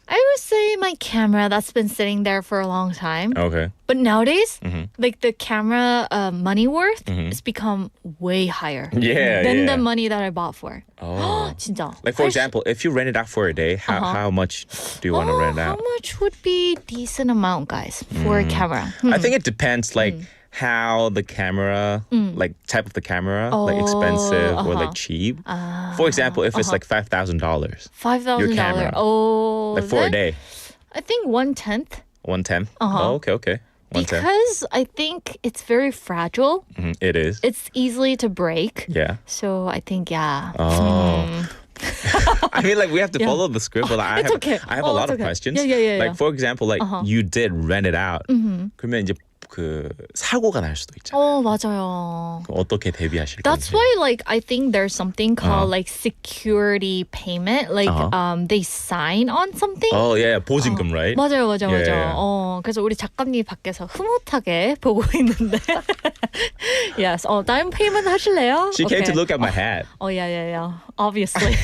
[SPEAKER 3] I would say my camera that's been sitting there for a long time.
[SPEAKER 6] Okay.
[SPEAKER 3] But nowadays, like the camera money worth has become way higher than the money that I bought for.
[SPEAKER 6] Oh.
[SPEAKER 3] 진짜.
[SPEAKER 6] Like for example, if you rent it out for a day, how much do you want to rent
[SPEAKER 3] How
[SPEAKER 6] out?
[SPEAKER 3] much would be decent amount, guys, for a camera?
[SPEAKER 6] I think it depends like how the camera, like type of the camera, like expensive or like cheap. For example, if it's like $5,000,
[SPEAKER 3] $5,000.
[SPEAKER 6] camera.
[SPEAKER 3] Oh,
[SPEAKER 6] like for a
[SPEAKER 3] then
[SPEAKER 6] day,
[SPEAKER 3] I think 1/10.
[SPEAKER 6] 110. Oh, okay. 110.
[SPEAKER 3] Because I think it's very fragile.
[SPEAKER 6] It is.
[SPEAKER 3] It's easily to break.
[SPEAKER 6] Yeah.
[SPEAKER 3] So I think, yeah.
[SPEAKER 6] Oh. I mean, like we have to follow the script, but I
[SPEAKER 3] It's
[SPEAKER 6] have
[SPEAKER 3] okay.
[SPEAKER 6] I have a lot
[SPEAKER 3] it's
[SPEAKER 6] of
[SPEAKER 3] okay.
[SPEAKER 6] questions.
[SPEAKER 3] Yeah.
[SPEAKER 6] Like for example, like you did rent it out. 그러면 이제 그 사고가 날 수도 있잖아.
[SPEAKER 3] 맞아요.
[SPEAKER 6] 그럼 어떻게 대비하실
[SPEAKER 3] That's
[SPEAKER 6] 건지.
[SPEAKER 3] why, like, I think there's something called like security payment. Like, they sign on something.
[SPEAKER 6] Oh yeah, 보증금, right?
[SPEAKER 3] 맞아요.
[SPEAKER 6] Yeah.
[SPEAKER 3] 그래서 우리 작가님 밖에서 흐뭇하게 보고 있는데. Yes. 다운 페이먼트 하실래요?
[SPEAKER 6] She came to
[SPEAKER 3] Okay.
[SPEAKER 6] look at my hat.
[SPEAKER 3] Yeah. Obviously.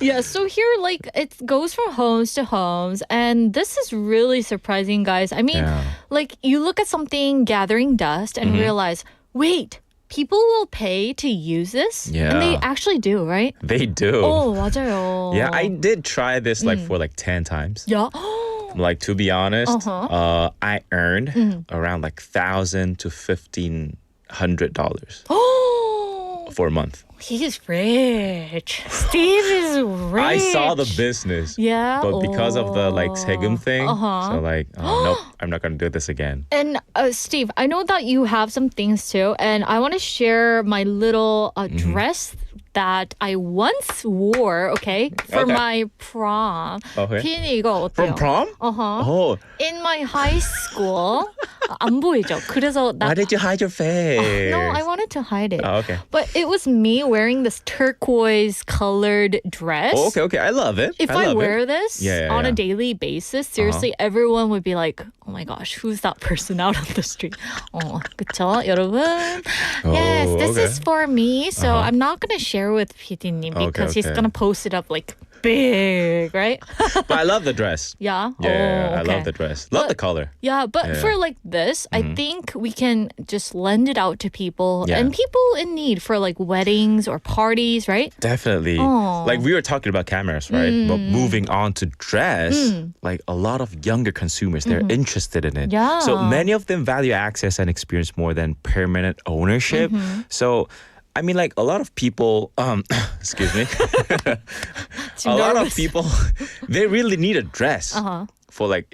[SPEAKER 3] Yeah, so here, like, it goes from homes to homes. And this is really surprising, guys. I mean, like, you look at something gathering dust and realize, wait, people will pay to use this?
[SPEAKER 6] Yeah.
[SPEAKER 3] And they actually do, right?
[SPEAKER 6] They do.
[SPEAKER 3] 맞아요.
[SPEAKER 6] Yeah, I did try this like for like 10 times.
[SPEAKER 3] Yeah.
[SPEAKER 6] Like to be honest, I earned around like $1,000 to $1,500 for a month.
[SPEAKER 3] He's rich. Steve is rich.
[SPEAKER 6] I saw the business.
[SPEAKER 3] Yeah.
[SPEAKER 6] But because of the like 세금 thing, so like, nope, I'm not going to do this again.
[SPEAKER 3] And Steve, I know that you have some things too, and I want to share my little dress that I once wore, okay, for my prom.
[SPEAKER 6] Okay.
[SPEAKER 3] 피디님 이거 어때요?
[SPEAKER 6] From prom? Oh,
[SPEAKER 3] In my high school. 안 보이죠? 그래서
[SPEAKER 6] why did you hide your face?
[SPEAKER 3] No, I wanted to hide it.
[SPEAKER 6] Oh, okay.
[SPEAKER 3] But it was me wearing this turquoise colored dress.
[SPEAKER 6] Oh, okay. I love it.
[SPEAKER 3] If I wear this on a daily basis, seriously, everyone would be like, oh my gosh, who's that person out on the street? 그쵸, 여러분? Yes, this is for me. So I'm not going to share with PD님 because he's going to post it up like big, right?
[SPEAKER 6] But I love the dress.
[SPEAKER 3] Yeah.
[SPEAKER 6] Yeah,
[SPEAKER 3] Oh,
[SPEAKER 6] I
[SPEAKER 3] okay.
[SPEAKER 6] love the dress. Love the
[SPEAKER 3] But-
[SPEAKER 6] color.
[SPEAKER 3] Yeah, but
[SPEAKER 6] Yeah.
[SPEAKER 3] for like this, I think we can just lend it out to people
[SPEAKER 6] Yeah.
[SPEAKER 3] and people in need for like weddings or parties, right?
[SPEAKER 6] Definitely.
[SPEAKER 3] Oh.
[SPEAKER 6] Like we were talking about cameras, right? But moving on to dress, like a lot of younger consumers, they're interested in it.
[SPEAKER 3] Yeah.
[SPEAKER 6] So many of them value access and experience more than permanent ownership. So I mean, like a lot of people, excuse me, a lot of people, they really need a dress for like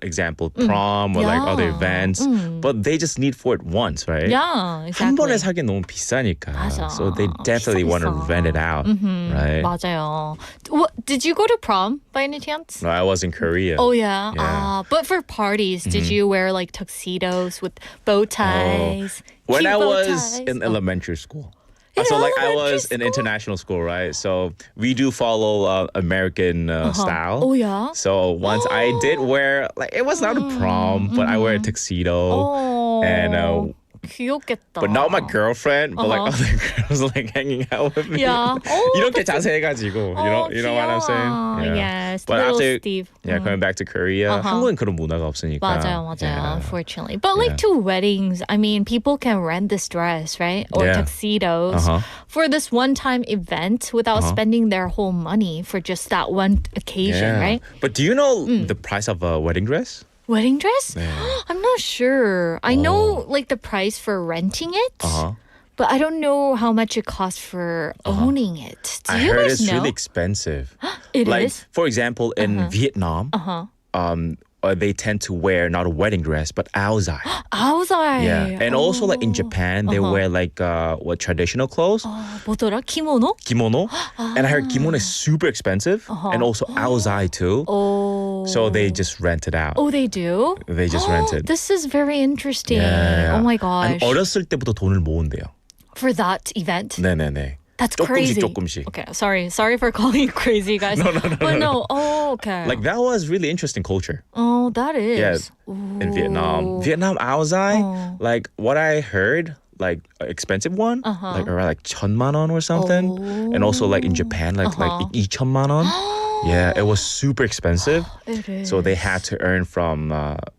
[SPEAKER 6] example, prom or like other
[SPEAKER 3] Yeah.
[SPEAKER 6] events, but they just need for it once, right?
[SPEAKER 3] Yeah,
[SPEAKER 6] 한 번에
[SPEAKER 3] exactly.
[SPEAKER 6] 사기 너무 비싸니까.
[SPEAKER 3] 맞아.
[SPEAKER 6] So they definitely want to
[SPEAKER 3] 비싸.
[SPEAKER 6] rent it out, right?
[SPEAKER 3] 맞아요. What, did you go to prom by any chance?
[SPEAKER 6] No, I was in Korea.
[SPEAKER 3] Oh yeah.
[SPEAKER 6] Yeah.
[SPEAKER 3] But for parties, did you wear like tuxedos with bow ties?
[SPEAKER 6] When
[SPEAKER 3] cute
[SPEAKER 6] I
[SPEAKER 3] bow
[SPEAKER 6] was
[SPEAKER 3] ties?
[SPEAKER 6] in elementary school.
[SPEAKER 3] In
[SPEAKER 6] So like I
[SPEAKER 3] elementary
[SPEAKER 6] was in
[SPEAKER 3] school?
[SPEAKER 6] international school, right? So we do follow American style.
[SPEAKER 3] Oh yeah.
[SPEAKER 6] So once I did wear, like it was not a prom, but I wear a tuxedo.
[SPEAKER 3] Oh.
[SPEAKER 6] And
[SPEAKER 3] 귀엽겠다.
[SPEAKER 6] but not my girlfriend, but like other girls like hanging out with me.
[SPEAKER 3] Yeah. Oh,
[SPEAKER 6] 이렇게 자세해가지고, you know what I'm saying?
[SPEAKER 3] 귀여워. Yes,
[SPEAKER 6] But
[SPEAKER 3] little
[SPEAKER 6] after,
[SPEAKER 3] Steve.
[SPEAKER 6] coming back to Korea, 한국엔 그런 문화가 없으니까.
[SPEAKER 3] 맞아요.
[SPEAKER 6] Yeah.
[SPEAKER 3] Unfortunately. But like
[SPEAKER 6] Yeah.
[SPEAKER 3] to weddings, I mean, people can rent this dress, right? Or
[SPEAKER 6] Yeah.
[SPEAKER 3] tuxedos for this one-time event without spending their whole money for just that one occasion,
[SPEAKER 6] Yeah.
[SPEAKER 3] right?
[SPEAKER 6] But do you know the price of a wedding dress?
[SPEAKER 3] Wedding dress? I'm not sure. I know like the price for renting it.
[SPEAKER 6] Uh-huh.
[SPEAKER 3] But I don't know how much it costs for owning it. Do
[SPEAKER 6] I
[SPEAKER 3] you
[SPEAKER 6] heard
[SPEAKER 3] guys
[SPEAKER 6] it's
[SPEAKER 3] know?
[SPEAKER 6] really expensive.
[SPEAKER 3] It
[SPEAKER 6] like,
[SPEAKER 3] is?
[SPEAKER 6] for example, in Vietnam, they tend to wear not a wedding dress, but aozai.
[SPEAKER 3] 아우사이.
[SPEAKER 6] Yeah. And also like in Japan, they wear like what traditional clothes,
[SPEAKER 3] 뭐더라? 키모노?
[SPEAKER 6] kimono. And I heard kimono is super expensive and also aozai too.
[SPEAKER 3] Oh.
[SPEAKER 6] So they just rent it out.
[SPEAKER 3] Oh, they do?
[SPEAKER 6] They just rent it.
[SPEAKER 3] This is very interesting.
[SPEAKER 6] Yeah.
[SPEAKER 3] Oh my
[SPEAKER 6] 아니,
[SPEAKER 3] gosh.
[SPEAKER 6] 어렸을 때부터 돈을 모은대요.
[SPEAKER 3] For that event?
[SPEAKER 6] 네네네.
[SPEAKER 3] That's
[SPEAKER 6] 조금씩
[SPEAKER 3] crazy.
[SPEAKER 6] 조금씩.
[SPEAKER 3] Okay, sorry for calling you crazy, guys. No. Oh, okay.
[SPEAKER 6] Like that was really interesting culture.
[SPEAKER 3] Oh, that is.
[SPEAKER 6] Yeah, in Vietnam. Vietnam aozai, like what I heard, like expensive one, like around like 1,000만 원 or something. And also like in Japan, like 2,000만 원. Yeah, it was super expensive.
[SPEAKER 3] It is.
[SPEAKER 6] So they had to earn from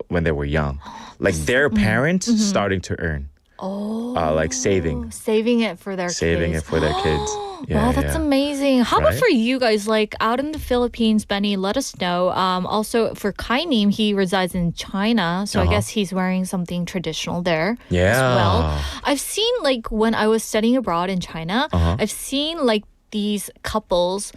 [SPEAKER 6] when they were young. Like their parents starting to earn. Like saving
[SPEAKER 3] Saving it for their kids.
[SPEAKER 6] it for their kids. Yeah,
[SPEAKER 3] Wow, that's
[SPEAKER 6] yeah.
[SPEAKER 3] amazing. How about
[SPEAKER 6] Right?
[SPEAKER 3] for you guys, like out in the Philippines, Benny, let us know. Also for Kai Nim, he resides in China, so I guess he's wearing something traditional there as
[SPEAKER 6] Yeah.
[SPEAKER 3] well. I've seen like when I was studying abroad in China, I've seen like these couples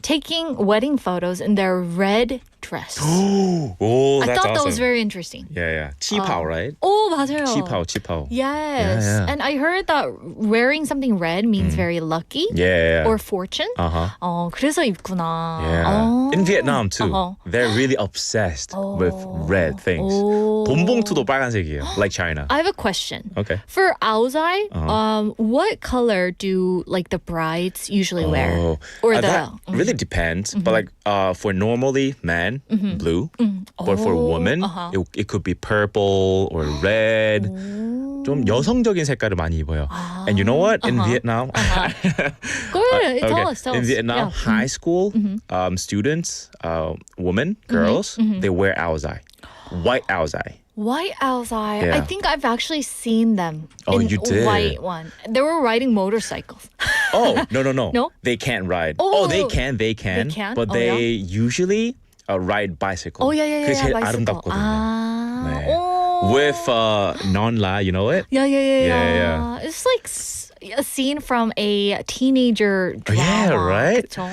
[SPEAKER 3] taking wedding photos in their red dress.
[SPEAKER 6] Oh,
[SPEAKER 3] I
[SPEAKER 6] that's
[SPEAKER 3] thought that
[SPEAKER 6] awesome.
[SPEAKER 3] was very interesting.
[SPEAKER 6] Yeah. 치파오, right?
[SPEAKER 3] Oh, 맞아요.
[SPEAKER 6] 치파오.
[SPEAKER 3] Yes.
[SPEAKER 6] Yeah.
[SPEAKER 3] And I heard that wearing something red means very lucky
[SPEAKER 6] Yeah.
[SPEAKER 3] or fortune. 그래서 입구나.
[SPEAKER 6] Yeah. In Vietnam too.
[SPEAKER 3] Uh-huh.
[SPEAKER 6] They're really obsessed with red things.
[SPEAKER 3] Oh.
[SPEAKER 6] 돈봉투도 빨간색이에요, like China.
[SPEAKER 3] I have a question.
[SPEAKER 6] Okay.
[SPEAKER 3] For aozai, what color do like the brides usually wear? Or
[SPEAKER 6] that really depends. But like for normally men, blue. But for women, it could be purple or red. 좀 여성적인 색깔을 많이 입어요. And you know what? In Vietnam,
[SPEAKER 3] Go ahead, tell us.
[SPEAKER 6] in Vietnam,
[SPEAKER 3] Yeah.
[SPEAKER 6] high school students, women, girls, they wear aozai, white aozai.
[SPEAKER 3] White aozai.
[SPEAKER 6] Yeah.
[SPEAKER 3] I think I've actually seen them.
[SPEAKER 6] Oh,
[SPEAKER 3] in
[SPEAKER 6] you did?
[SPEAKER 3] White one. They were riding motorcycles.
[SPEAKER 6] Oh, no.
[SPEAKER 3] No?
[SPEAKER 6] They can't ride.
[SPEAKER 3] Oh.
[SPEAKER 6] Oh, they can.
[SPEAKER 3] They can?
[SPEAKER 6] But
[SPEAKER 3] Oh,
[SPEAKER 6] they usually ride bicycle.
[SPEAKER 3] Oh, yeah.
[SPEAKER 6] 그게 제일
[SPEAKER 3] bicycle.
[SPEAKER 6] 아름답거든요.
[SPEAKER 3] 아.
[SPEAKER 6] 네.
[SPEAKER 3] Oh.
[SPEAKER 6] With non-la, you know it?
[SPEAKER 3] Yeah.
[SPEAKER 6] Yeah.
[SPEAKER 3] It's like a scene from a teenager drama.
[SPEAKER 6] Yeah, right?
[SPEAKER 3] 그쵸?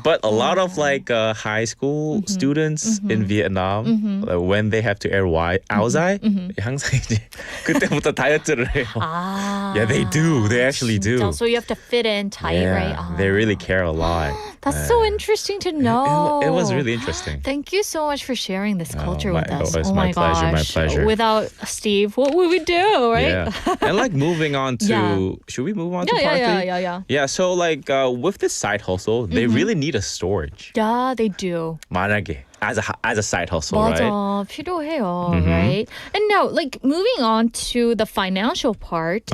[SPEAKER 6] But a lot of like high school students in Vietnam, like, when they have to air aozai, 항상 이제 그때부터 다이어트를 해요.
[SPEAKER 3] 아.
[SPEAKER 6] Yeah, they do. They actually do.
[SPEAKER 3] 진짜? So you have to fit in tight, right? 아.
[SPEAKER 6] They really care a lot.
[SPEAKER 3] That's so interesting to know.
[SPEAKER 6] It was really interesting.
[SPEAKER 3] Thank you so much for sharing this culture
[SPEAKER 6] my-
[SPEAKER 3] with us.
[SPEAKER 6] it was
[SPEAKER 3] oh
[SPEAKER 6] my
[SPEAKER 3] my
[SPEAKER 6] pleasure, my
[SPEAKER 3] gosh.
[SPEAKER 6] pleasure.
[SPEAKER 3] Without Steve, what would we do, right?
[SPEAKER 6] Yeah. And like moving on to,
[SPEAKER 3] Yeah.
[SPEAKER 6] should we move on to
[SPEAKER 3] Yeah,
[SPEAKER 6] part
[SPEAKER 3] yeah,
[SPEAKER 6] three?
[SPEAKER 3] yeah, yeah.
[SPEAKER 6] Yeah, so like with this side hustle, they really need a storage.
[SPEAKER 3] Yeah, they do.
[SPEAKER 6] 만약에 as a side hustle,
[SPEAKER 3] 맞아,
[SPEAKER 6] right?
[SPEAKER 3] 필요해요, right? And now, like moving on to the financial part,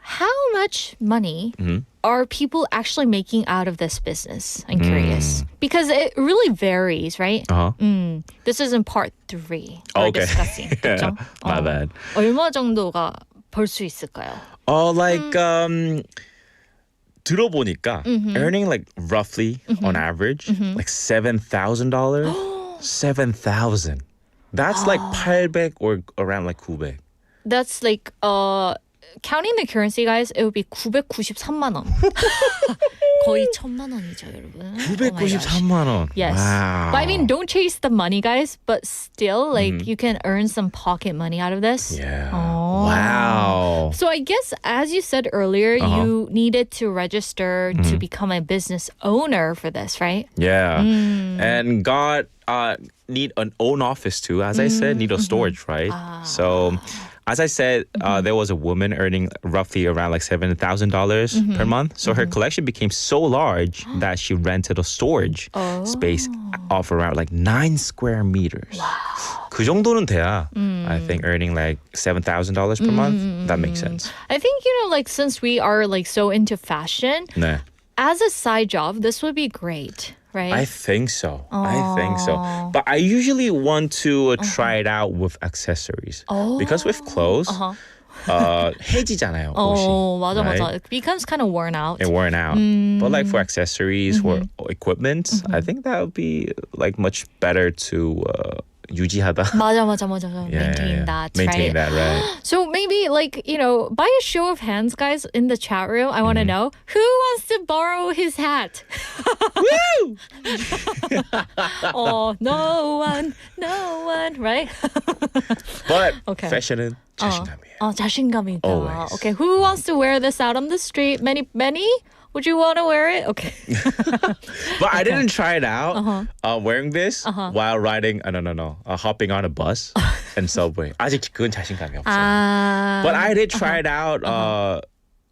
[SPEAKER 3] how much money are people actually making out of this business? I'm curious. Because it really varies, right? This is in part 3. We're
[SPEAKER 6] Okay.
[SPEAKER 3] discussing. 그쵸?
[SPEAKER 6] My bad.
[SPEAKER 3] 얼마 정도가 벌 수 있을까요?
[SPEAKER 6] Like 들어보니까 earning like roughly on average like $7,000. 7,000. That's like 800 or around like 900.
[SPEAKER 3] That's like counting the currency, guys, it would be 993만 원. 거의 1,000만 원이죠, 여러분.
[SPEAKER 6] 993만 원.
[SPEAKER 3] Yes.
[SPEAKER 6] Wow.
[SPEAKER 3] But I mean, don't chase the money, guys, but still, like, you can earn some pocket money out of this.
[SPEAKER 6] Yeah.
[SPEAKER 3] Oh.
[SPEAKER 6] Wow.
[SPEAKER 3] So I guess, as you said earlier, you needed to register to become a business owner for this, right?
[SPEAKER 6] Yeah. And God need an own office too. As I said, need a storage, right? So as I said, there was a woman earning roughly around like $7,000 per month. So her collection became so large that she rented a storage space of around like 9 square meters. 그 정도는 돼야, I think, earning like $7,000 per month. That makes sense.
[SPEAKER 3] I think, like, since we are, like, so into fashion,
[SPEAKER 6] 네.
[SPEAKER 3] as a side job, this would be great, right?
[SPEAKER 6] I think so. I think so. But I usually want to try it out with accessories. Because with clothes, 해지잖아요, 옷이.
[SPEAKER 3] 맞아,
[SPEAKER 6] right?
[SPEAKER 3] 맞아. It becomes kind of worn out.
[SPEAKER 6] It worn out. But like for accessories or equipment, I think that would be like much better to 유지하다.
[SPEAKER 3] 맞아. Maintain
[SPEAKER 6] Maintain
[SPEAKER 3] that,
[SPEAKER 6] that, right?
[SPEAKER 3] So maybe, like, by a show of hands, guys, in the chat room, I want to know, who wants to borrow his hat?
[SPEAKER 6] Woo!
[SPEAKER 3] Oh, no one, right?
[SPEAKER 6] But
[SPEAKER 3] Okay.
[SPEAKER 6] fashion은 자신감이에요.
[SPEAKER 3] 자신감이 있다.
[SPEAKER 6] Always.
[SPEAKER 3] Okay, who wants to wear this out on the street? Many? Would you want to wear it? Okay.
[SPEAKER 6] But I didn't try it out wearing this while riding, hopping on a bus and subway. 아직 그건 자신감이 없어. But I did try it out.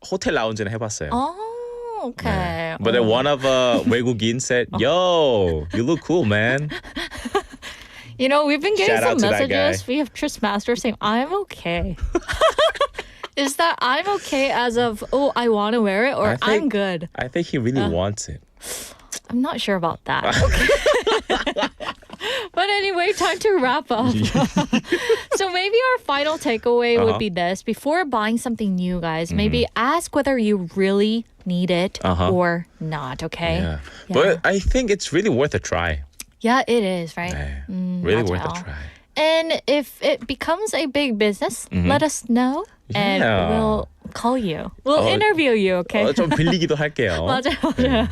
[SPEAKER 6] 호텔 라운지는 해봤어요.
[SPEAKER 3] Oh, okay.
[SPEAKER 6] But then one of 외국인 said, "Yo, you look cool, man."
[SPEAKER 3] We've been getting
[SPEAKER 6] Shout out
[SPEAKER 3] some
[SPEAKER 6] to that
[SPEAKER 3] messages.
[SPEAKER 6] guy.
[SPEAKER 3] We have Tris Master saying, I'm okay. Is that I'm okay as of, I want to wear it, or I'm good?
[SPEAKER 6] I think he really wants it.
[SPEAKER 3] I'm not sure about that. Okay. But anyway, time to wrap up. So maybe our final takeaway would be this. Before buying something new, guys, maybe ask whether you really need it or not, okay?
[SPEAKER 6] Yeah. But I think it's really worth a try.
[SPEAKER 3] Yeah, it is, right?
[SPEAKER 6] 네. Really worth a
[SPEAKER 3] 맞아요.
[SPEAKER 6] try.
[SPEAKER 3] And if it becomes a big business, let us know. And
[SPEAKER 6] Yeah.
[SPEAKER 3] we'll call you. We'll interview you, okay?
[SPEAKER 6] 좀 빌리기도 할게요.
[SPEAKER 3] 맞아요.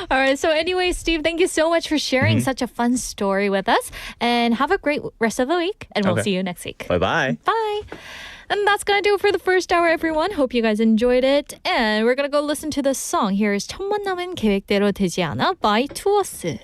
[SPEAKER 3] All right. So anyway, Steve, thank you so much for sharing such a fun story with us. And have a great rest of the week. And we'll
[SPEAKER 6] Okay.
[SPEAKER 3] see you next week.
[SPEAKER 6] Bye-bye.
[SPEAKER 3] Bye. And that's going to do it for the first hour, everyone. Hope you guys enjoyed it. And we're going to go listen to the song. Here is 첫 만남은 계획대로 되지 않아 by Thu Sweet Date.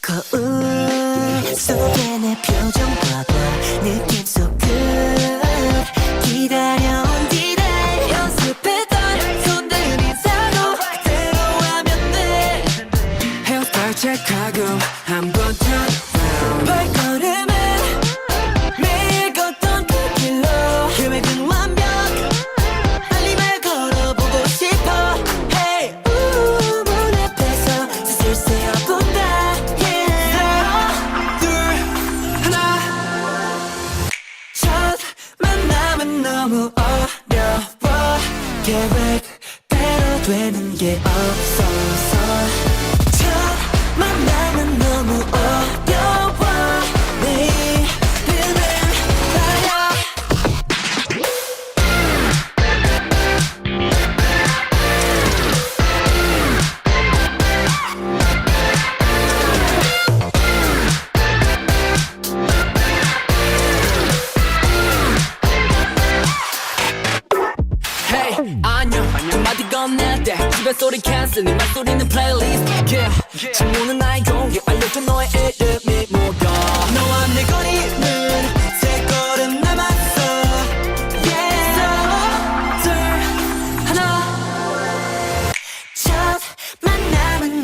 [SPEAKER 5] 거울 속에 내 표정 봐봐 느낌 so good 기다려온 디데이 연습했던 손들이 사고 그대로 하면 돼 헤어스타일 체크하고 한번 turn around 발걸음은 매일 걷던 그 길로 계획은 완벽 빨리 말 걸어보고 싶어 Hey 문 앞에서 슬슬 세어본다 너무 어려워 계획대로 되는 게 없어서 첫 만남은 너무 어려워 내일은 나야 안녕 한마디 건넬 때 집에 소리 캔슬 네 말소리는 플레이리스트 yeah. 질문은 나의 공개 알려줘 너의 이름이 뭐가 너와 내 거리는 세 걸음 남았어 yeah. 하나 둘 하나 첫 만남은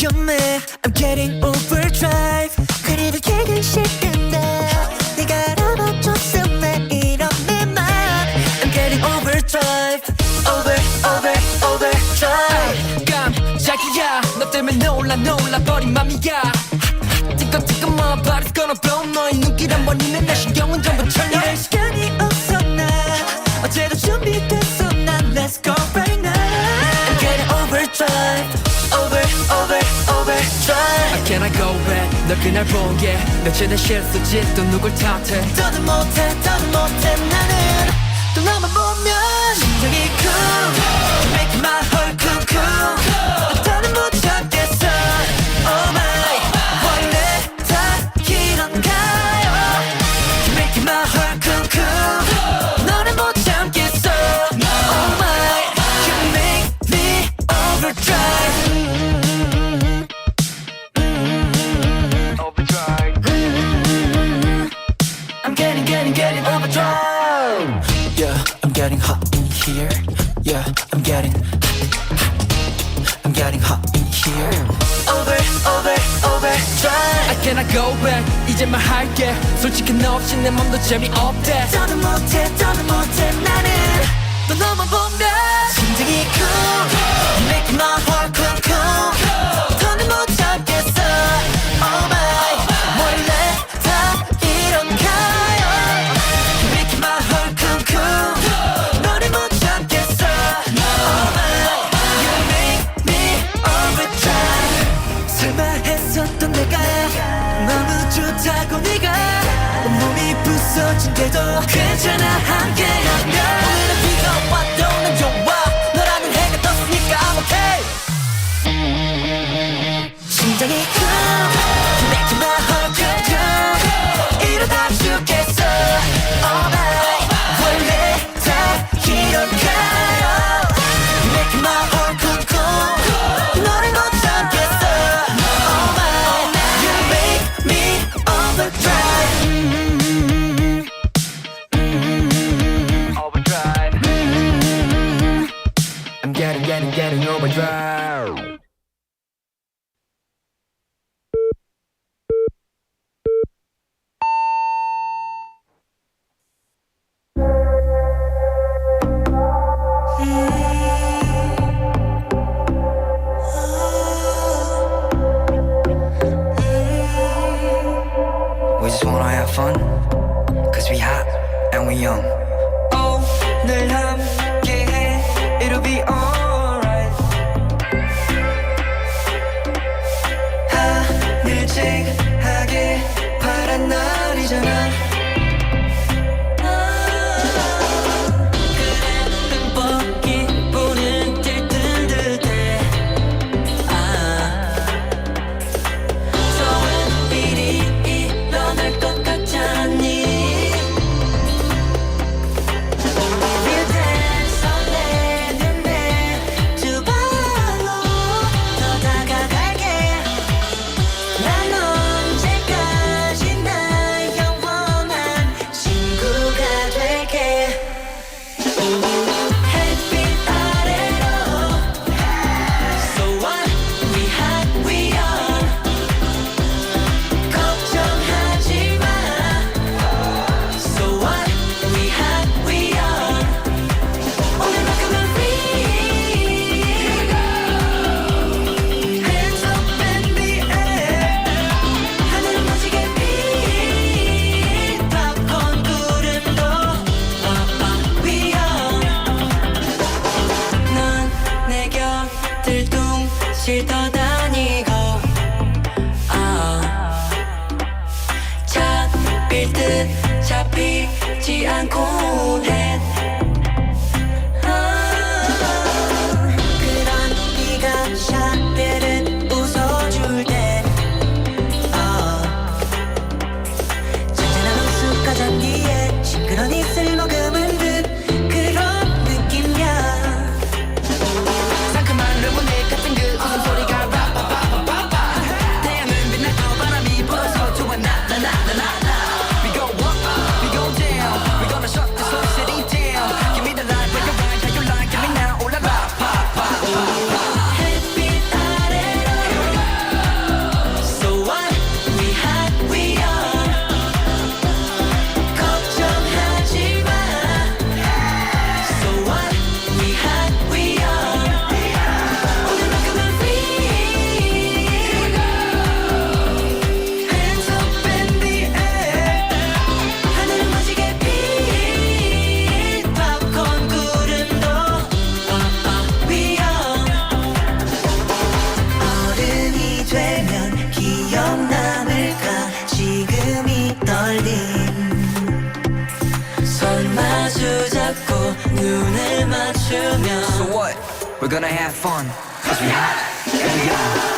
[SPEAKER 5] 위험해 I'm getting overdrive
[SPEAKER 4] 그래도 퇴근 싫은데 네가 알아봐줬음 왜 이런 내맘
[SPEAKER 5] I'm getting overdrive overdrive 깜짝이야 너 때문에 놀라버린 맘이야 뜨끈뜨끈 my body's gonna blow 너의 눈길 한 번이면 내 신경은 전부 철려
[SPEAKER 4] 이럴 시간이 없어 나 어제도 준비됐어 난 Let's go right now
[SPEAKER 5] I'm getting overdrive overdrive Can I go back 널 그날 본 게 며칠 내 실수지 또 누굴 탓해
[SPEAKER 4] 더는 못해 나는 또 너만 보면
[SPEAKER 5] 심장이 cool Make my heart cool cool
[SPEAKER 4] 더는 못 참겠어
[SPEAKER 5] Oh my
[SPEAKER 4] 원래 다 이런가요
[SPEAKER 5] Make my heart cool cool 너는 못 참겠어 Oh my You make me overdrive I'm getting overdrive Yeah, I'm getting hot in here Yeah, I'm getting hot in here overdrive I cannot go back 이제 말할게 솔직히 너 없이 내 맘도 재미없대
[SPEAKER 4] 더는 못해 나는 또 너만 보면
[SPEAKER 5] 심장이 cool You make my heart cool cool
[SPEAKER 4] 더는 못 참겠어
[SPEAKER 5] Oh my
[SPEAKER 4] 원래 다 이런가요
[SPEAKER 5] You make my heart cool cool
[SPEAKER 4] 너를 못 참겠어
[SPEAKER 5] Oh my You make me overdrive
[SPEAKER 4] 설마 했었던 내가 너무 좋다고 네가 온몸이 부서진대도 괜찮아 함께하면
[SPEAKER 5] 오늘은 비가 와도 난 좋아 너라는 해가 떴으니까 I'm okay
[SPEAKER 4] 심장이 cool You make my heart cool cool 이러다 죽겠어 Oh my 원래 다 이런가요
[SPEAKER 5] You make my heart cool cool
[SPEAKER 4] 너를 못 참겠어
[SPEAKER 5] Oh my You make me overdrive overdrive I'm getting overdrive
[SPEAKER 7] We just wanna have fun Cause we hot and we young
[SPEAKER 5] 오늘 함께해 It'll be alright
[SPEAKER 7] 하늘직하게 파란 날이잖아
[SPEAKER 5] 흠뻑 기분은 들뜬 듯해 좋은 일이 일어날 것 같지 않니
[SPEAKER 4] Real dance 설레는 내 두 발로 더 다가갈게 난 언제까지나 영원한 친구가 될게
[SPEAKER 5] 햇빛 아래로 So what we hot we on 걱정하지 마 So what we hot we on
[SPEAKER 4] 오늘만큼은 free Hands up in the air 하늘은 멋지게 빛
[SPEAKER 5] 팝콘 구름도 we on 넌 내 곁을 둥실 떠다니고 잡힐 듯 잡히지 않고 해
[SPEAKER 4] 그런 네가 샤베르 웃어줄 때 잔잔한 웃음과 잔디에 싱그런 입술 머금은 듯 그런 느낌이야
[SPEAKER 5] 상큼한 레모네이드 같은 그 웃음소리가 라빠빠빠빠빠 태양은 빛나고 바람이 불어서 좋아 나나나나나 We go up, we go down We're gonna shut this whole city 손 마주 잡고 눈을 맞추면
[SPEAKER 7] So what? We're gonna have fun. Cause we hot. Yeah, yeah.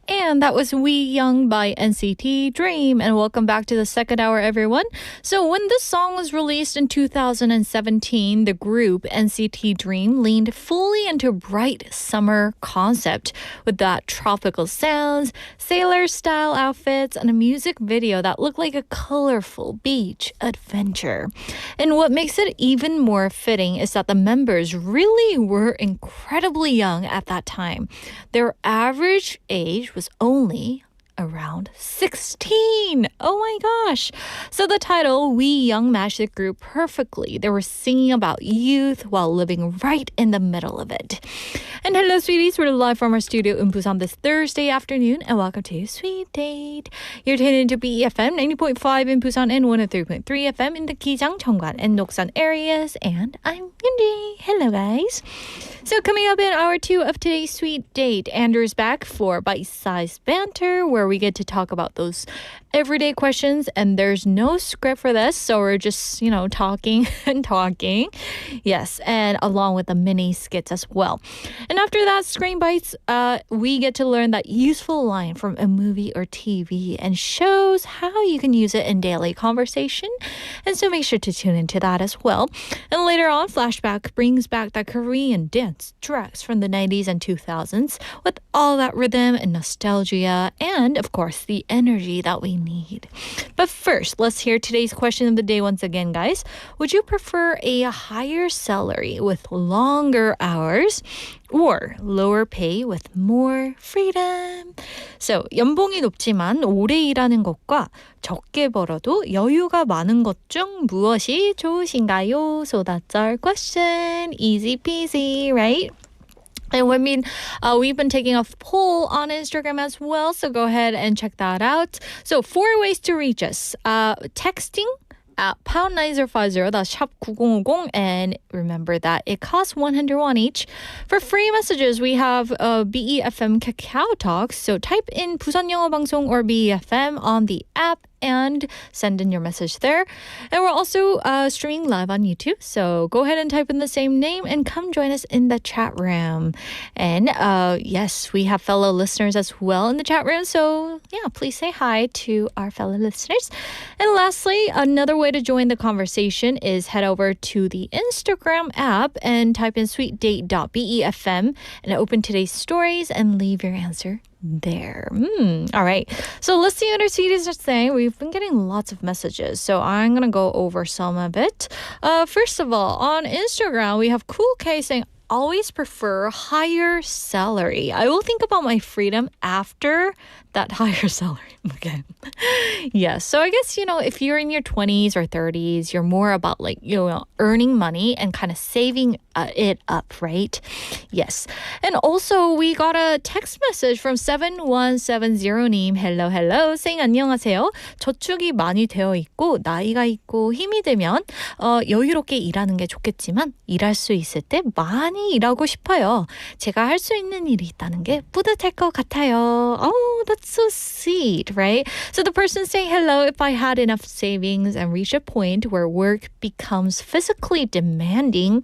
[SPEAKER 3] And that was We Young by NCT Dream. And welcome back to the second hour, everyone. So when this song was released in 2017, the group NCT Dream leaned fully into bright summer concept with that tropical sounds, sailor-style outfits, and a music video that looked like a colorful beach adventure. And what makes it even more fitting is that the members really were incredibly young at that time. Their average age was only around 16. Oh my gosh. So the title, We Young, matched the group perfectly. They were singing about youth while living right in the middle of it. And hello, sweeties. We're live from our studio in Busan this Thursday afternoon, and welcome to Sweet Date. You're tuned into BEFM 90.5 in Busan and 103.3 FM in the Gijang, Cheongwan, and Noksan areas. And I'm Yunji. Hello, guys. So coming up in hour 2 of today's Sweet Date, Andrew's back for Sized Banter, where we get to talk about those everyday questions, and there's no script for this, so we're just, talking and talking. Yes, and along with the mini skits as well. And after that, Screen Bites, we get to learn that useful line from a movie or TV and shows how you can use it in daily conversation. And so make sure to tune into that as well. And later on, Flashback brings back that Korean dance tracks from the 90s and 2000s with all that rhythm and nostalgia and, of course, the energy that we need. But first, let's hear today's question of the day once again, guys. Would you prefer a higher salary with longer hours or lower pay with more freedom? So, 연봉이 높지만 오래 일하는 것과 적게 벌어도 여유가 많은 것 중 무엇이 좋으신가요? So that's our question. Easy peasy, right? And we've been taking a poll on Instagram as well, so go ahead and check that out. So 4 ways to reach us. Texting at #9050, that's 샵 9050, and remember that it costs 101 each. For free messages, we have BEFM Kakao Talk, so type in 부산영어방송 or BEFM on the app and send in your message there. And we're also streaming live on YouTube, so go ahead and type in the same name and come join us in the chat room. And yes, we have fellow listeners as well in the chat room, so yeah, please say hi to our fellow listeners. And lastly, another way to join the conversation is head over to the Instagram app and type in sweetdate.befm and open today's stories and leave your answer there. All right. So let's see what our sweeties are saying. We've been getting lots of messages, so I'm going to go over some of it. First of all, on Instagram, we have Cool K saying, always prefer higher salary. I will think about my freedom after that higher salary. Okay. Yes. So I guess, if you're in your 20s or 30s, you're more about earning money and kind of saving it up, right? Yes. And also we got a text message from 7170님. Hello. saying 안녕하세요. 저축이 많이 되어 있고 나이가 있고 힘이 되면 여유롭게 일하는 게 좋겠지만 일할 수 있을 때 많이 일하고 싶어요. 제가 할 수 있는 일이 있다는 게 뿌듯할 것 같아요. Oh, that's so sweet, right? So the person saying, hello, if I had enough savings and reach a point where work becomes physically demanding,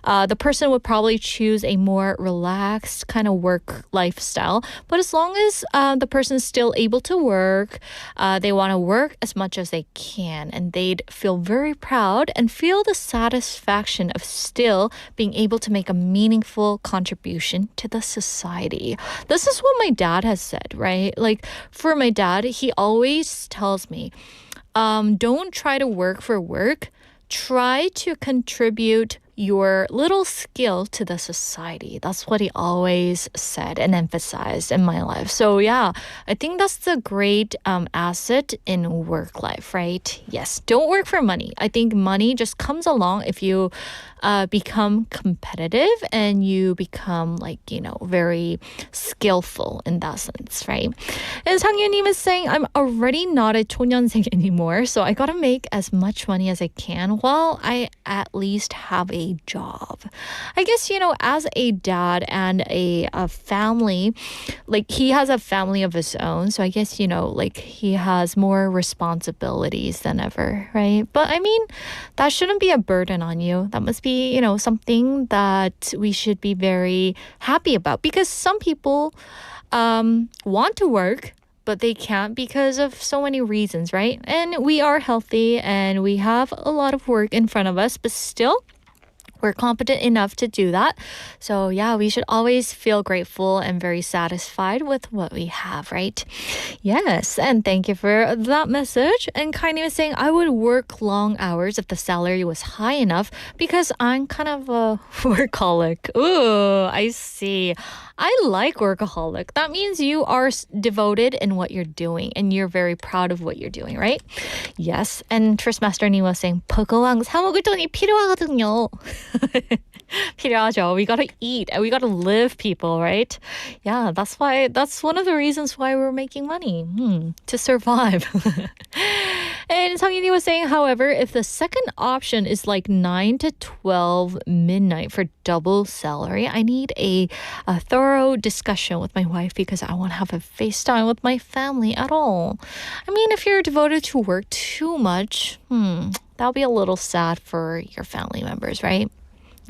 [SPEAKER 3] the person would probably choose a more relaxed kind of work lifestyle. But as long as the person is still able to work, they want to work as much as they can, and they'd feel very proud and feel the satisfaction of still being able to make a meaningful contribution to the society. This is what my dad has said, right? For my dad, he always tells me, don't try to work for work. Try to contribute your little skill to the society. That's what he always said and emphasized in my life. So yeah, I think that's the great asset in work life, right? Yes, don't work for money. I think money just comes along if you become competitive and you become like, very skillful in that sense, right? And 상윤님 is saying, I'm already not a 초년생 anymore, so I gotta make as much money as I can while I at least have a job. I guess, as a dad and a family, like he has a family of his own, so I guess, like he has more responsibilities than ever, right? But I mean, that shouldn't be a burden on you. That must be, something that we should be very happy about, because some people want to work, but they can't because of so many reasons, right? And we are healthy and we have a lot of work in front of us, but still, we're competent enough to do that. So yeah, we should always feel grateful and very satisfied with what we have, right? Yes, and thank you for that message. And Kaini was saying, I would work long hours if the salary was high enough because I'm kind of a workaholic. Ooh, I see. I like workaholic. That means you are devoted in what you're doing and you're very proud of what you're doing, right? Yes. And Trustmaster님 was saying, 버거왕 사 먹을 돈이 필요하거든요. 필요하죠. We gotta eat and we gotta live, people, right? Yeah, that's one of the reasons why we're making money, to survive. And Sang-Yuni was saying, however, if the second option is like 9 to 12 midnight for double salary, I need a thorough discussion with my wife because I won't have a FaceTime with my family at all. I mean, if you're devoted to work too much, that'll be a little sad for your family members, right?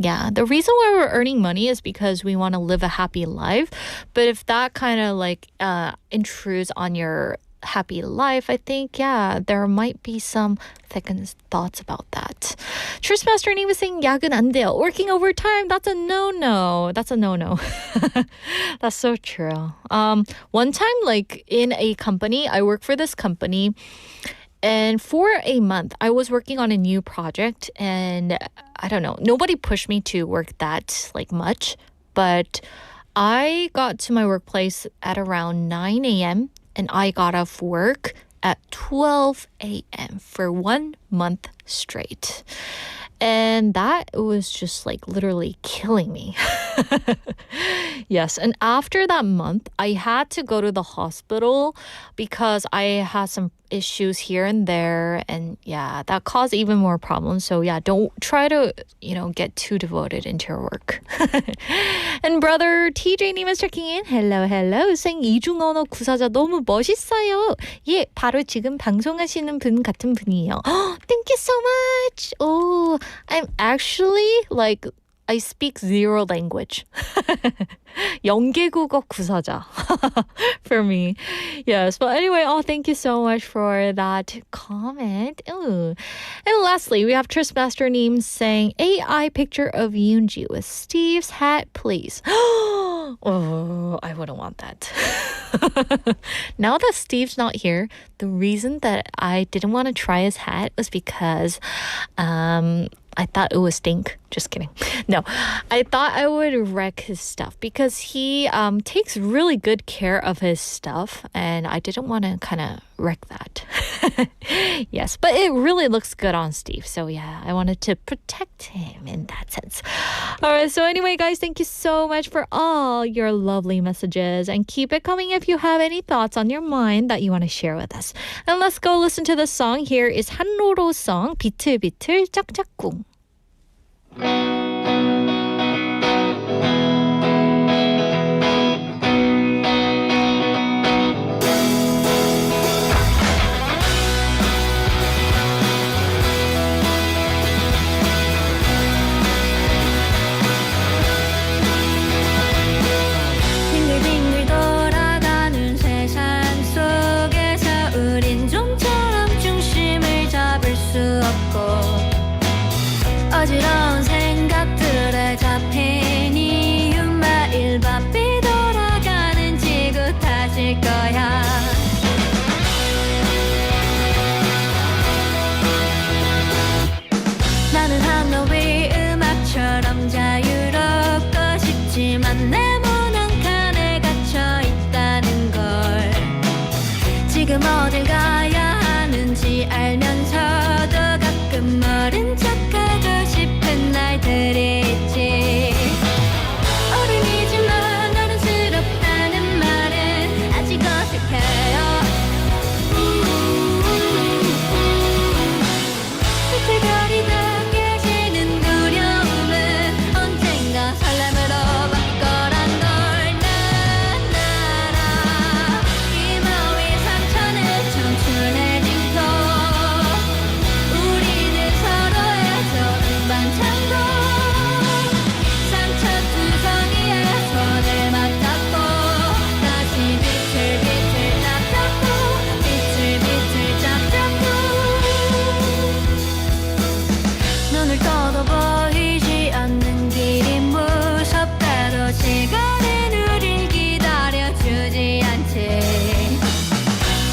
[SPEAKER 3] Yeah, the reason why we're earning money is because we want to live a happy life. But if that kind of like intrudes on your happy life, I think, yeah, there might be some second thoughts about that. Trustmaster was saying, 야근 안 돼요. Working overtime, that's a no-no. That's a no-no. That's so true. One time, like in a company, I work for this company, and for a month, I was working on a new project, and I don't know, nobody pushed me to work that like much, but I got to my workplace at around 9 a.m. and I got off work at 12 a.m. for 1 month straight. And that was just like literally killing me. Yes, and after that month, I had to go to the hospital because I had some issues here and there, and yeah, that caused even more problems. So yeah, don't try to, get too devoted into your work. And brother TJ님 is checking in. Hello. saying 이중언어 구사자 너무 멋있어요. 예, 바로 지금 방송하시는 분 같은 분이에요. Thank you so much. Oh, I'm actually like, I speak 0 language. 영계국어 구사자 for me. Yes, but anyway, thank you so much for that comment. Ooh. And lastly, we have Trustmaster Neem saying, AI picture of Yoonji with Steve's hat, please. Oh, I wouldn't want that. Now that Steve's not here, the reason that I didn't want to try his hat was because I thought it would stink. Just kidding. No, I thought I would wreck his stuff because he takes really good care of his stuff, and I didn't want to kind of wreck that. Yes, but it really looks good on Steve. So yeah, I wanted to protect him in that sense. All right, so anyway, guys, thank you so much for all your lovely messages, and keep it coming if you have any thoughts on your mind that you want to share with us. And let's go listen to the song. Here is 한로로 song, 비틀비틀 짝짝꿍.
[SPEAKER 8] 빙글빙글 돌아가는 세상 속에서 우린 좀처럼 중심을 잡을 수 없고 어지러운 생각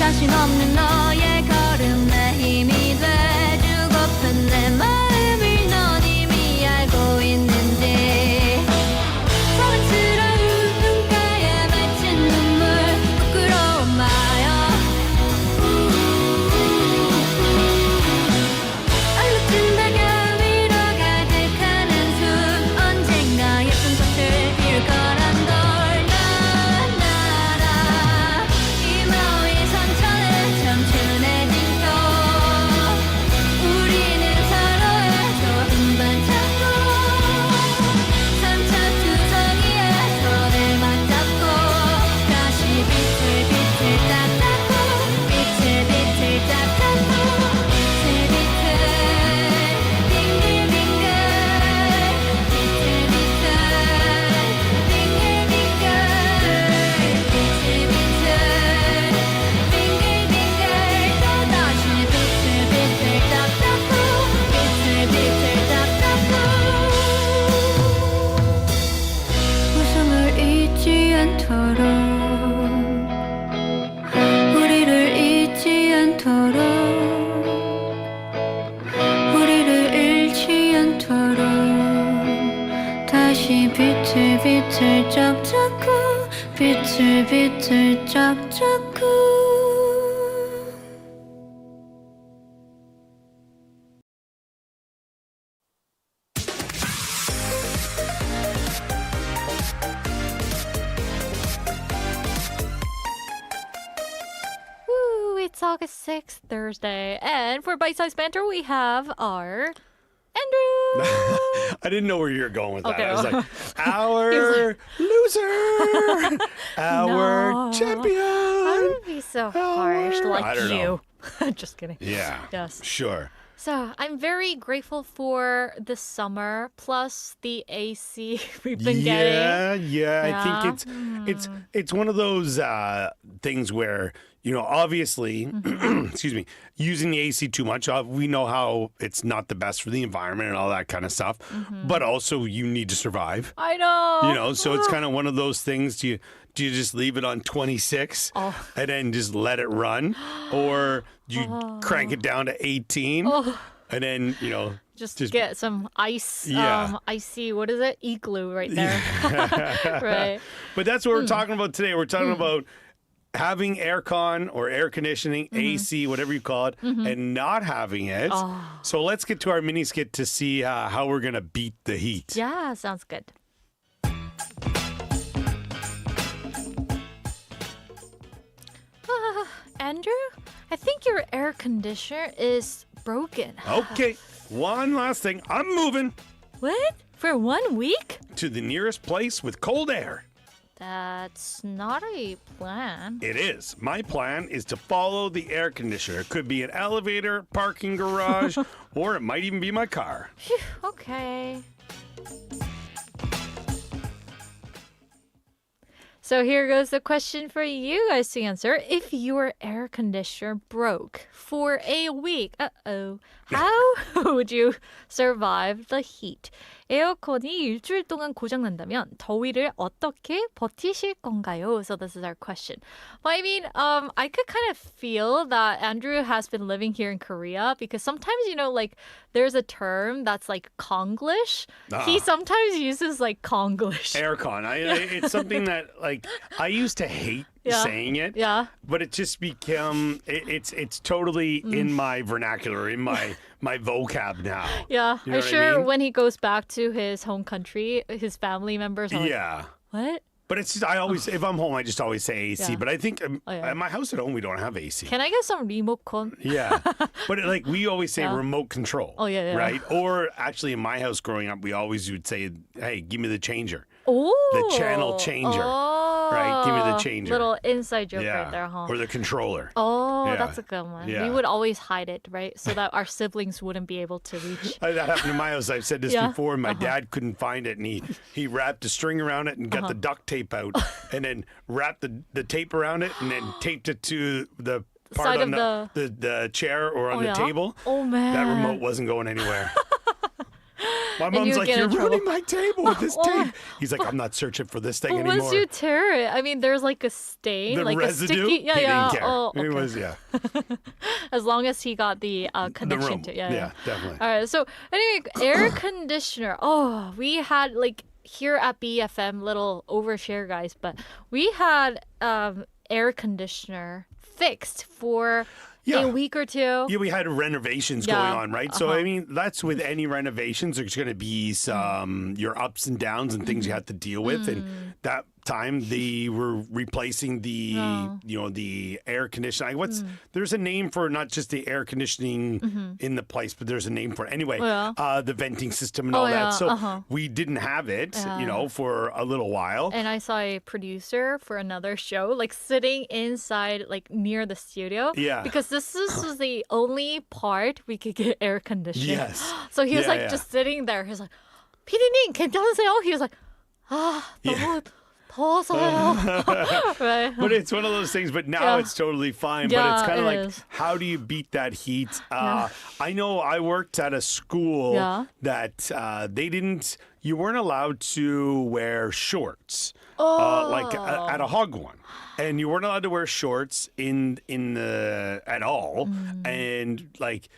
[SPEAKER 8] 자신 없는 너의 걸음 내 힘이 돼주고픈 내 마음을 넌 이미 알고 있는지 사랑스러운 눈가에 맺힌 눈물 부끄러운 마요 얼룩진 배경 위로 가득한 한숨 언젠가 예쁜 꽃을 피울 거란 걸 난 알아 이 마음이 상처는 청춘의 징표 우리는 서로의 좋은 반창고 삼천투성이의 손을 맞잡고 다시 빛을 딱 닦고 빛을 딱 닦고 빛을 빙글빙글 빛을 빙글빙글 빙글빙글 또다시 빛을 딱 닦고 빛을 딱 닦고 웃음을 잊지 않도록 우리를 잊지 않도록 우리를 잃지 않도록 다시 빛을 쫙 잡고 빛을 쫙 잡고
[SPEAKER 3] Woo, it's August 6th, Thursday. And for Bite-Sized Banter, we have our Andrew.
[SPEAKER 9] I didn't know where you were going with that.
[SPEAKER 3] Okay.
[SPEAKER 9] I was like, our loser, our champion.
[SPEAKER 3] Why would be so harsh
[SPEAKER 9] I
[SPEAKER 3] like
[SPEAKER 9] don't
[SPEAKER 3] you? Just kidding.
[SPEAKER 9] Yeah.
[SPEAKER 3] Yes.
[SPEAKER 9] Sure.
[SPEAKER 3] So I'm very grateful for the summer plus the AC we've been getting.
[SPEAKER 9] Yeah. I think it's one of those things where, you know, obviously, excuse me, using the AC too much, we know how it's not the best for the environment and all that kind of stuff. But also, you need to survive.
[SPEAKER 3] I know.
[SPEAKER 9] You know, so it's kind of one of those things. Do you just leave it on 26 and then just let it run, or do you crank it down to 18 and then
[SPEAKER 3] just get some ice, icy, what is it? Igloo right there. Right.
[SPEAKER 9] But that's what we're talking about today. We're talking about having aircon or air conditioning, AC, whatever you call it, and not having it. So let's get to our mini skit to see how we're going to beat the heat.
[SPEAKER 3] Yeah, sounds good. Andrew, I think your air conditioner is broken.
[SPEAKER 9] Okay, one last thing. I'm moving
[SPEAKER 3] What? For 1 week?
[SPEAKER 9] to the nearest place with cold air.
[SPEAKER 3] That's not a plan.
[SPEAKER 9] It is. My plan is to follow the air conditioner. It could be an elevator, parking garage, or it might even be my car.
[SPEAKER 3] Phew, okay. So here goes the question for you guys to answer. If your air conditioner broke for a week, how would you survive the heat? 에어컨이 일주일 동안 고장난다면 더위를 어떻게 버티실 건가요? So this is our question. Well, I mean, I could kind of feel that Andrew has been living here in Korea because sometimes, like there's a term that's like Konglish. He sometimes uses like Konglish.
[SPEAKER 9] Aircon. It's something that I used to hate saying it.
[SPEAKER 3] Yeah.
[SPEAKER 9] But it just become it's totally in my vernacular, in my vocab now.
[SPEAKER 3] Yeah.
[SPEAKER 9] You know
[SPEAKER 3] I'm
[SPEAKER 9] what I
[SPEAKER 3] sure
[SPEAKER 9] mean?
[SPEAKER 3] when he goes back to his home country, his family members are like,
[SPEAKER 9] Yeah.
[SPEAKER 3] what?
[SPEAKER 9] But it's just, I always, if I'm home, I just always say AC.
[SPEAKER 3] Yeah.
[SPEAKER 9] But I think
[SPEAKER 3] yeah.
[SPEAKER 9] at my house at home, we don't have AC.
[SPEAKER 3] Can I get some remote con?
[SPEAKER 9] Yeah. But we always say
[SPEAKER 3] Yeah.
[SPEAKER 9] remote control.
[SPEAKER 3] Oh, yeah.
[SPEAKER 9] Right? Or actually in my house growing up, we always would say, hey, give me the changer.
[SPEAKER 3] Oh.
[SPEAKER 9] The channel changer. Right? Give me the changer.
[SPEAKER 3] Little inside joke
[SPEAKER 9] Yeah.
[SPEAKER 3] right there, huh?
[SPEAKER 9] Or the controller.
[SPEAKER 3] Oh,
[SPEAKER 9] Yeah.
[SPEAKER 3] that's a good one.
[SPEAKER 9] Yeah.
[SPEAKER 3] We would always hide it, right? So that our siblings wouldn't be able to reach.
[SPEAKER 9] That happened in my house. I've said this
[SPEAKER 3] Yeah.
[SPEAKER 9] before. My dad couldn't find it, and he wrapped a string around it and got the duct tape out, and then wrapped the tape around it, and then taped it to the part
[SPEAKER 3] Side
[SPEAKER 9] on
[SPEAKER 3] of
[SPEAKER 9] the chair or on
[SPEAKER 3] Oh,
[SPEAKER 9] the
[SPEAKER 3] yeah?
[SPEAKER 9] table.
[SPEAKER 3] Oh, man.
[SPEAKER 9] That remote wasn't going anywhere. My
[SPEAKER 3] and
[SPEAKER 9] mom's
[SPEAKER 3] you
[SPEAKER 9] like,
[SPEAKER 3] get
[SPEAKER 9] you're
[SPEAKER 3] in trouble.
[SPEAKER 9] ruining my table with this tape. He's like, I'm not searching for this thing
[SPEAKER 3] But
[SPEAKER 9] anymore.
[SPEAKER 3] once you tear it, I mean, there's like a stain,
[SPEAKER 9] the
[SPEAKER 3] like
[SPEAKER 9] residue,
[SPEAKER 3] a sticky. Yeah,
[SPEAKER 9] he
[SPEAKER 3] yeah.
[SPEAKER 9] didn't care.
[SPEAKER 3] Oh,
[SPEAKER 9] It
[SPEAKER 3] okay.
[SPEAKER 9] was, yeah.
[SPEAKER 3] As long as he got the
[SPEAKER 9] The
[SPEAKER 3] connection
[SPEAKER 9] room.
[SPEAKER 3] to it. Yeah,
[SPEAKER 9] definitely.
[SPEAKER 3] All right. So anyway, air conditioner. Oh, we had like here at BFM, little overshare guys, but we had air conditioner fixed for a week or two.
[SPEAKER 9] Yeah, we had renovations
[SPEAKER 3] Yeah.
[SPEAKER 9] going on, right? So, I mean, that's with any renovations, there's going to be some your ups and downs and things you have to deal with. And that time they were replacing the, you know, the air conditioning. There's a name for not just the air conditioning in the place, but there's a name for it. Anyway, the venting system and all that. So we didn't have it, you know, for a little while.
[SPEAKER 3] And I saw a producer for another show, like sitting inside, like near the studio.
[SPEAKER 9] Yeah.
[SPEAKER 3] Because this was the only part we could get air conditioning.
[SPEAKER 9] Yes.
[SPEAKER 3] So he was
[SPEAKER 9] Yeah,
[SPEAKER 3] like
[SPEAKER 9] yeah.
[SPEAKER 3] just sitting there. He's like, 피디님 괜찮으세요? He was like, 너무 더워서요. Right.
[SPEAKER 9] But it's one of those things. But now
[SPEAKER 3] Yeah.
[SPEAKER 9] it's totally fine.
[SPEAKER 3] Yeah,
[SPEAKER 9] but it's kind
[SPEAKER 3] it
[SPEAKER 9] of like,
[SPEAKER 3] is.
[SPEAKER 9] how do you beat that heat? I know I worked at a school
[SPEAKER 3] Yeah.
[SPEAKER 9] that you weren't allowed to wear shorts, like at a hog one. And you weren't allowed to wear shorts at all. And like,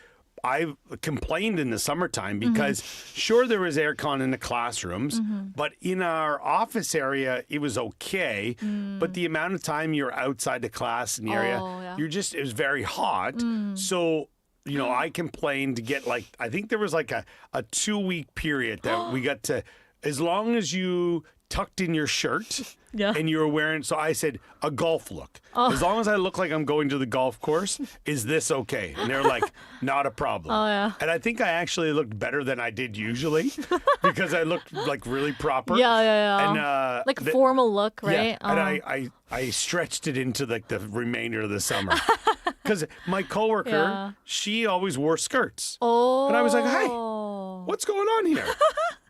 [SPEAKER 9] I complained in the summertime because sure there was aircon in the classrooms, but in our office area it was okay. But the amount of time you're outside the class in the area, it was very hot. So you know, I complained to get like I think there was like a 2-week period that we got to, as long as you tucked in your shirt.
[SPEAKER 3] Yeah.
[SPEAKER 9] And you were wearing, so I said, a golf look. As long as I look like I'm going to the golf course, is this okay? And they're like, not a problem.
[SPEAKER 3] Oh, yeah.
[SPEAKER 9] And I think I actually looked better than I did usually because I looked like really proper.
[SPEAKER 3] Yeah.
[SPEAKER 9] And,
[SPEAKER 3] like formal look, right?
[SPEAKER 9] Yeah. And I stretched it into like the remainder of the summer. Because my coworker, she always wore skirts.
[SPEAKER 3] Oh.
[SPEAKER 9] And I was like, hey, what's going on here?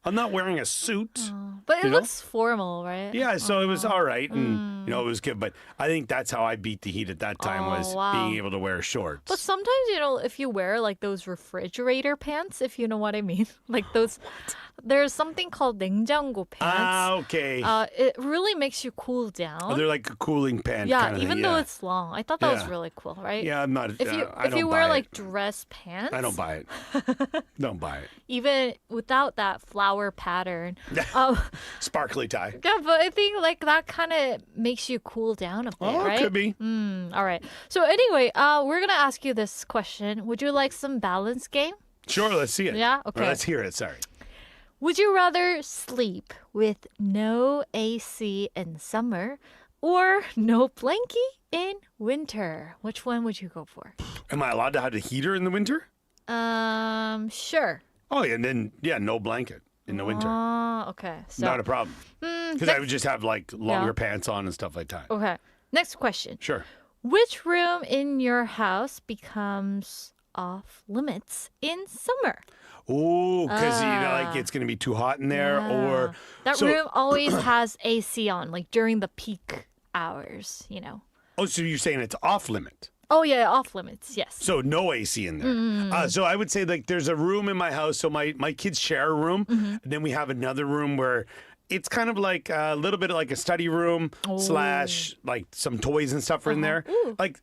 [SPEAKER 9] I'm not wearing a suit.
[SPEAKER 3] But it
[SPEAKER 9] you know?
[SPEAKER 3] looks formal, right?
[SPEAKER 9] Yeah, so it was all right, and you know, it was good. But I think that's how I beat the heat at that time was being able to wear shorts.
[SPEAKER 3] But sometimes, you know, if you wear like those refrigerator pants, if you know what I mean, like those, there's something called 냉장고 pants.
[SPEAKER 9] Ah, okay.
[SPEAKER 3] It really makes you cool down.
[SPEAKER 9] Oh, they're like a cooling pant.
[SPEAKER 3] Yeah,
[SPEAKER 9] kind of
[SPEAKER 3] even
[SPEAKER 9] thing.
[SPEAKER 3] though
[SPEAKER 9] Yeah.
[SPEAKER 3] it's long. I thought that was
[SPEAKER 9] Yeah.
[SPEAKER 3] really cool, right?
[SPEAKER 9] Yeah, I'm not.
[SPEAKER 3] If you
[SPEAKER 9] I
[SPEAKER 3] if
[SPEAKER 9] don't
[SPEAKER 3] you
[SPEAKER 9] buy
[SPEAKER 3] wear
[SPEAKER 9] it.
[SPEAKER 3] like dress pants,
[SPEAKER 9] I don't buy it. Don't buy it.
[SPEAKER 3] even without that flower pattern.
[SPEAKER 9] Sparkly tie.
[SPEAKER 3] Yeah, but I think like that kind of makes you cool down a bit,
[SPEAKER 9] Oh,
[SPEAKER 3] right?
[SPEAKER 9] could be.
[SPEAKER 3] All right. So anyway, we're gonna ask you this question. Would you like some balance game?
[SPEAKER 9] Sure, let's see it.
[SPEAKER 3] Yeah?
[SPEAKER 9] Or
[SPEAKER 3] Okay.
[SPEAKER 9] let's hear it. Sorry.
[SPEAKER 3] Would you rather sleep with no AC in summer or no blankie in winter? Which one would you go for?
[SPEAKER 9] Am I allowed to have a heater in the winter?
[SPEAKER 3] Sure.
[SPEAKER 9] Oh, yeah, and then no blanket in the winter.
[SPEAKER 3] Okay. So
[SPEAKER 9] Not a problem. Because I would just have like longer pants on and stuff like that.
[SPEAKER 3] okay. Next question.
[SPEAKER 9] Sure.
[SPEAKER 3] Which room in your house becomes off limits in summer?
[SPEAKER 9] Oh, because you know, like it's going to be too hot in there, or
[SPEAKER 3] That room always has AC on, like during the peak hours, you know.
[SPEAKER 9] Oh, so you're saying it's off limit?
[SPEAKER 3] Oh yeah, off limits. Yes.
[SPEAKER 9] So no AC in there. So I would say like there's a room in my house. So my kids share a room, and then we have another room where it's kind of like a little bit of like a study room slash like some toys and stuff are in there. Like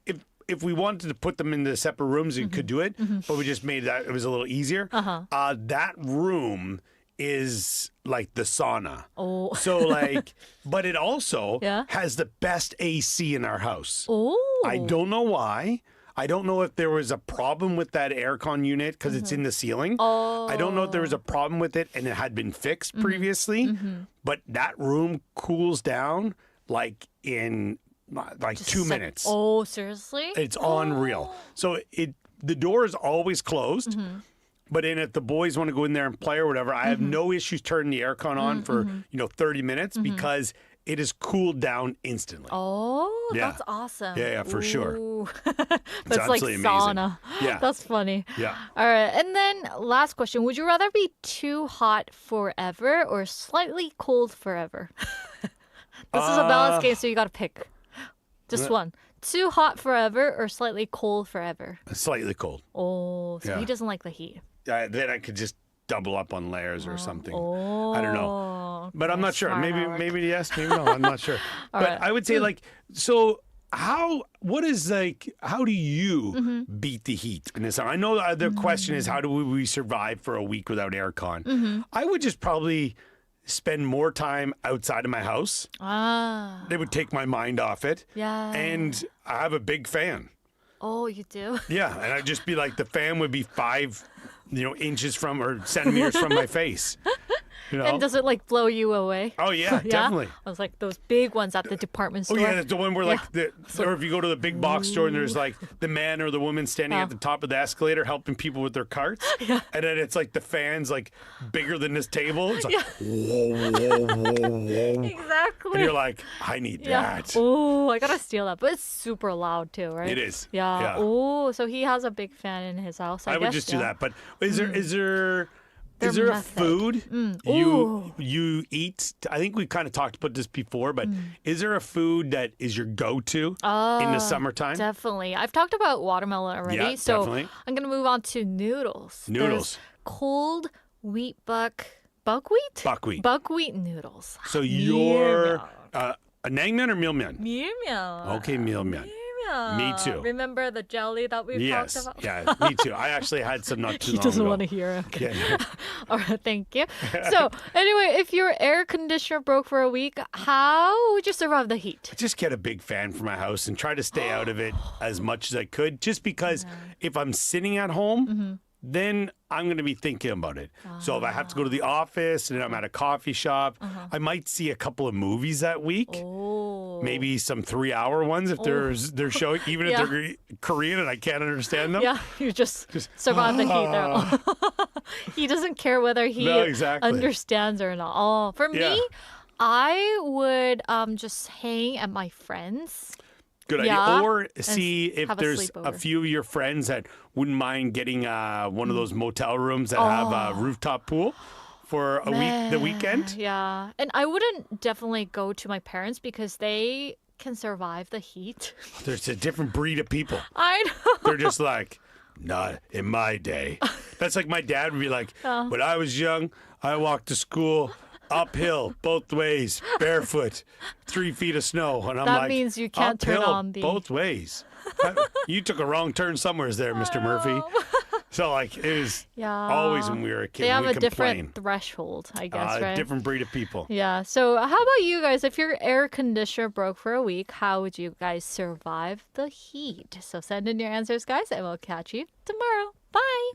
[SPEAKER 9] if we wanted to put them into separate rooms, you could do it, but we just made that it was a little easier. That room is like the sauna.
[SPEAKER 3] Oh.
[SPEAKER 9] So like, but it also
[SPEAKER 3] Yeah.
[SPEAKER 9] has the best AC in our house.
[SPEAKER 3] Oh.
[SPEAKER 9] I don't know why. I don't know if there was a problem with that aircon unit because it's in the ceiling. I don't know if there was a problem with it and it had been fixed previously, but that room cools down like in like 2 minutes.
[SPEAKER 3] Oh, seriously?
[SPEAKER 9] It's unreal. So the door is always closed. But then if the boys want to go in there and play or whatever, I have no issues turning the aircon on for 30 minutes because it is cooled down instantly.
[SPEAKER 3] Oh,
[SPEAKER 9] Yeah.
[SPEAKER 3] that's awesome.
[SPEAKER 9] Yeah, for sure.
[SPEAKER 3] Ooh. That's like
[SPEAKER 9] absolutely amazing.
[SPEAKER 3] sauna.
[SPEAKER 9] Yeah.
[SPEAKER 3] That's funny.
[SPEAKER 9] Yeah.
[SPEAKER 3] All right. And then last question. Would you rather be too hot forever or slightly cold forever? This is a balance game, so you got to pick. Just one. Too hot forever or slightly cold forever?
[SPEAKER 9] Slightly cold.
[SPEAKER 3] Oh, so
[SPEAKER 9] Yeah.
[SPEAKER 3] he doesn't like the heat.
[SPEAKER 9] Then I could just double up on layers or something.
[SPEAKER 3] Oh,
[SPEAKER 9] I don't know. But I'm not sure.
[SPEAKER 3] smart
[SPEAKER 9] Maybe
[SPEAKER 3] aleck.
[SPEAKER 9] maybe yes, maybe no. I'm not sure. But
[SPEAKER 3] right.
[SPEAKER 9] I would say like so. How do you beat the heat in this? I know the question is how do we survive for a week without aircon? I would just probably spend more time outside of my house. They would take my mind off it.
[SPEAKER 3] Yeah.
[SPEAKER 9] And I have a big fan.
[SPEAKER 3] Oh, you do?
[SPEAKER 9] Yeah, and I'd just be like the fan would be 5, inches from or centimeters from my face.
[SPEAKER 3] And does it like blow you away?
[SPEAKER 9] Oh yeah, definitely.
[SPEAKER 3] I was like those big ones at the department
[SPEAKER 9] Oh
[SPEAKER 3] store.
[SPEAKER 9] yeah, that's the one where like or if you go to the big box store and there's like the man or the woman standing at the top of the escalator helping people with their carts, and then it's like the fans like bigger than this table. It's like whoa, whoa, whoa, whoa.
[SPEAKER 3] Exactly.
[SPEAKER 9] And you're like, I need that.
[SPEAKER 3] Oh, I gotta steal that. But it's super loud too, right?
[SPEAKER 9] It is.
[SPEAKER 3] Yeah.
[SPEAKER 9] Yeah.
[SPEAKER 3] Oh, so he has a big fan in his house. I
[SPEAKER 9] would
[SPEAKER 3] guess,
[SPEAKER 9] just do that. But is there a
[SPEAKER 3] method.
[SPEAKER 9] food you eat? I think we kind of talked about this before, but is there a food that is your go-to in the summertime?
[SPEAKER 3] Definitely. I've talked about watermelon already.
[SPEAKER 9] Yeah,
[SPEAKER 3] so
[SPEAKER 9] definitely.
[SPEAKER 3] I'm gonna move on to noodles.
[SPEAKER 9] Noodles.
[SPEAKER 3] There's cold wheat buckwheat? Buckwheat noodles.
[SPEAKER 9] So you're a naengmyeon or mealmyeon?
[SPEAKER 3] 밀면.
[SPEAKER 9] Okay, mealmyeon. Me too.
[SPEAKER 3] Remember the jelly that we
[SPEAKER 9] Yes,
[SPEAKER 3] talked about?
[SPEAKER 9] yeah, me too. I actually had some not too
[SPEAKER 3] He
[SPEAKER 9] long
[SPEAKER 3] doesn't
[SPEAKER 9] ago.
[SPEAKER 3] want to hear it. Okay.
[SPEAKER 9] Yeah.
[SPEAKER 3] All right, thank you. So, anyway, if your air conditioner broke for a week, how would you survive the heat?
[SPEAKER 9] Just get a big fan for my house and try to stay out of it as much as I could. Just because if I'm sitting at home, then I'm going to be thinking about it. So if I have to go to the office and I'm at a coffee shop, I might see a couple of movies that week.
[SPEAKER 3] Oh.
[SPEAKER 9] Maybe some 3-hour ones if they're showing, even if they're Korean and I can't understand them.
[SPEAKER 3] Yeah, you just survive the heat there. He doesn't care whether he
[SPEAKER 9] No, exactly.
[SPEAKER 3] understands or not. Oh, for
[SPEAKER 9] Yeah.
[SPEAKER 3] me, I would just hang at my friends.
[SPEAKER 9] Good idea.
[SPEAKER 3] Yeah,
[SPEAKER 9] Or see if
[SPEAKER 3] have a
[SPEAKER 9] there's a
[SPEAKER 3] sleepover.
[SPEAKER 9] few of your friends that wouldn't mind getting one of those motel rooms that have a rooftop pool for the weekend.
[SPEAKER 3] Yeah, and I wouldn't definitely go to my parents because they can survive the heat.
[SPEAKER 9] There's a different breed of people.
[SPEAKER 3] I know.
[SPEAKER 9] They're just like, not in my day. That's like my dad would be like, when I was young, I walked to school uphill, both ways, barefoot, 3 feet of snow. And I'm
[SPEAKER 3] That
[SPEAKER 9] like,
[SPEAKER 3] means you can't turn
[SPEAKER 9] uphill,
[SPEAKER 3] on the-
[SPEAKER 9] both ways. You took a wrong turn somewheres there, Mr. Murphy. So like it was always when we were a kid.
[SPEAKER 3] They have
[SPEAKER 9] we
[SPEAKER 3] a
[SPEAKER 9] complain.
[SPEAKER 3] different threshold, I guess, right?
[SPEAKER 9] Different breed of people.
[SPEAKER 3] Yeah. So how about you guys? If your air conditioner broke for a week, how would you guys survive the heat? So send in your answers, guys, and we'll catch you tomorrow. Bye.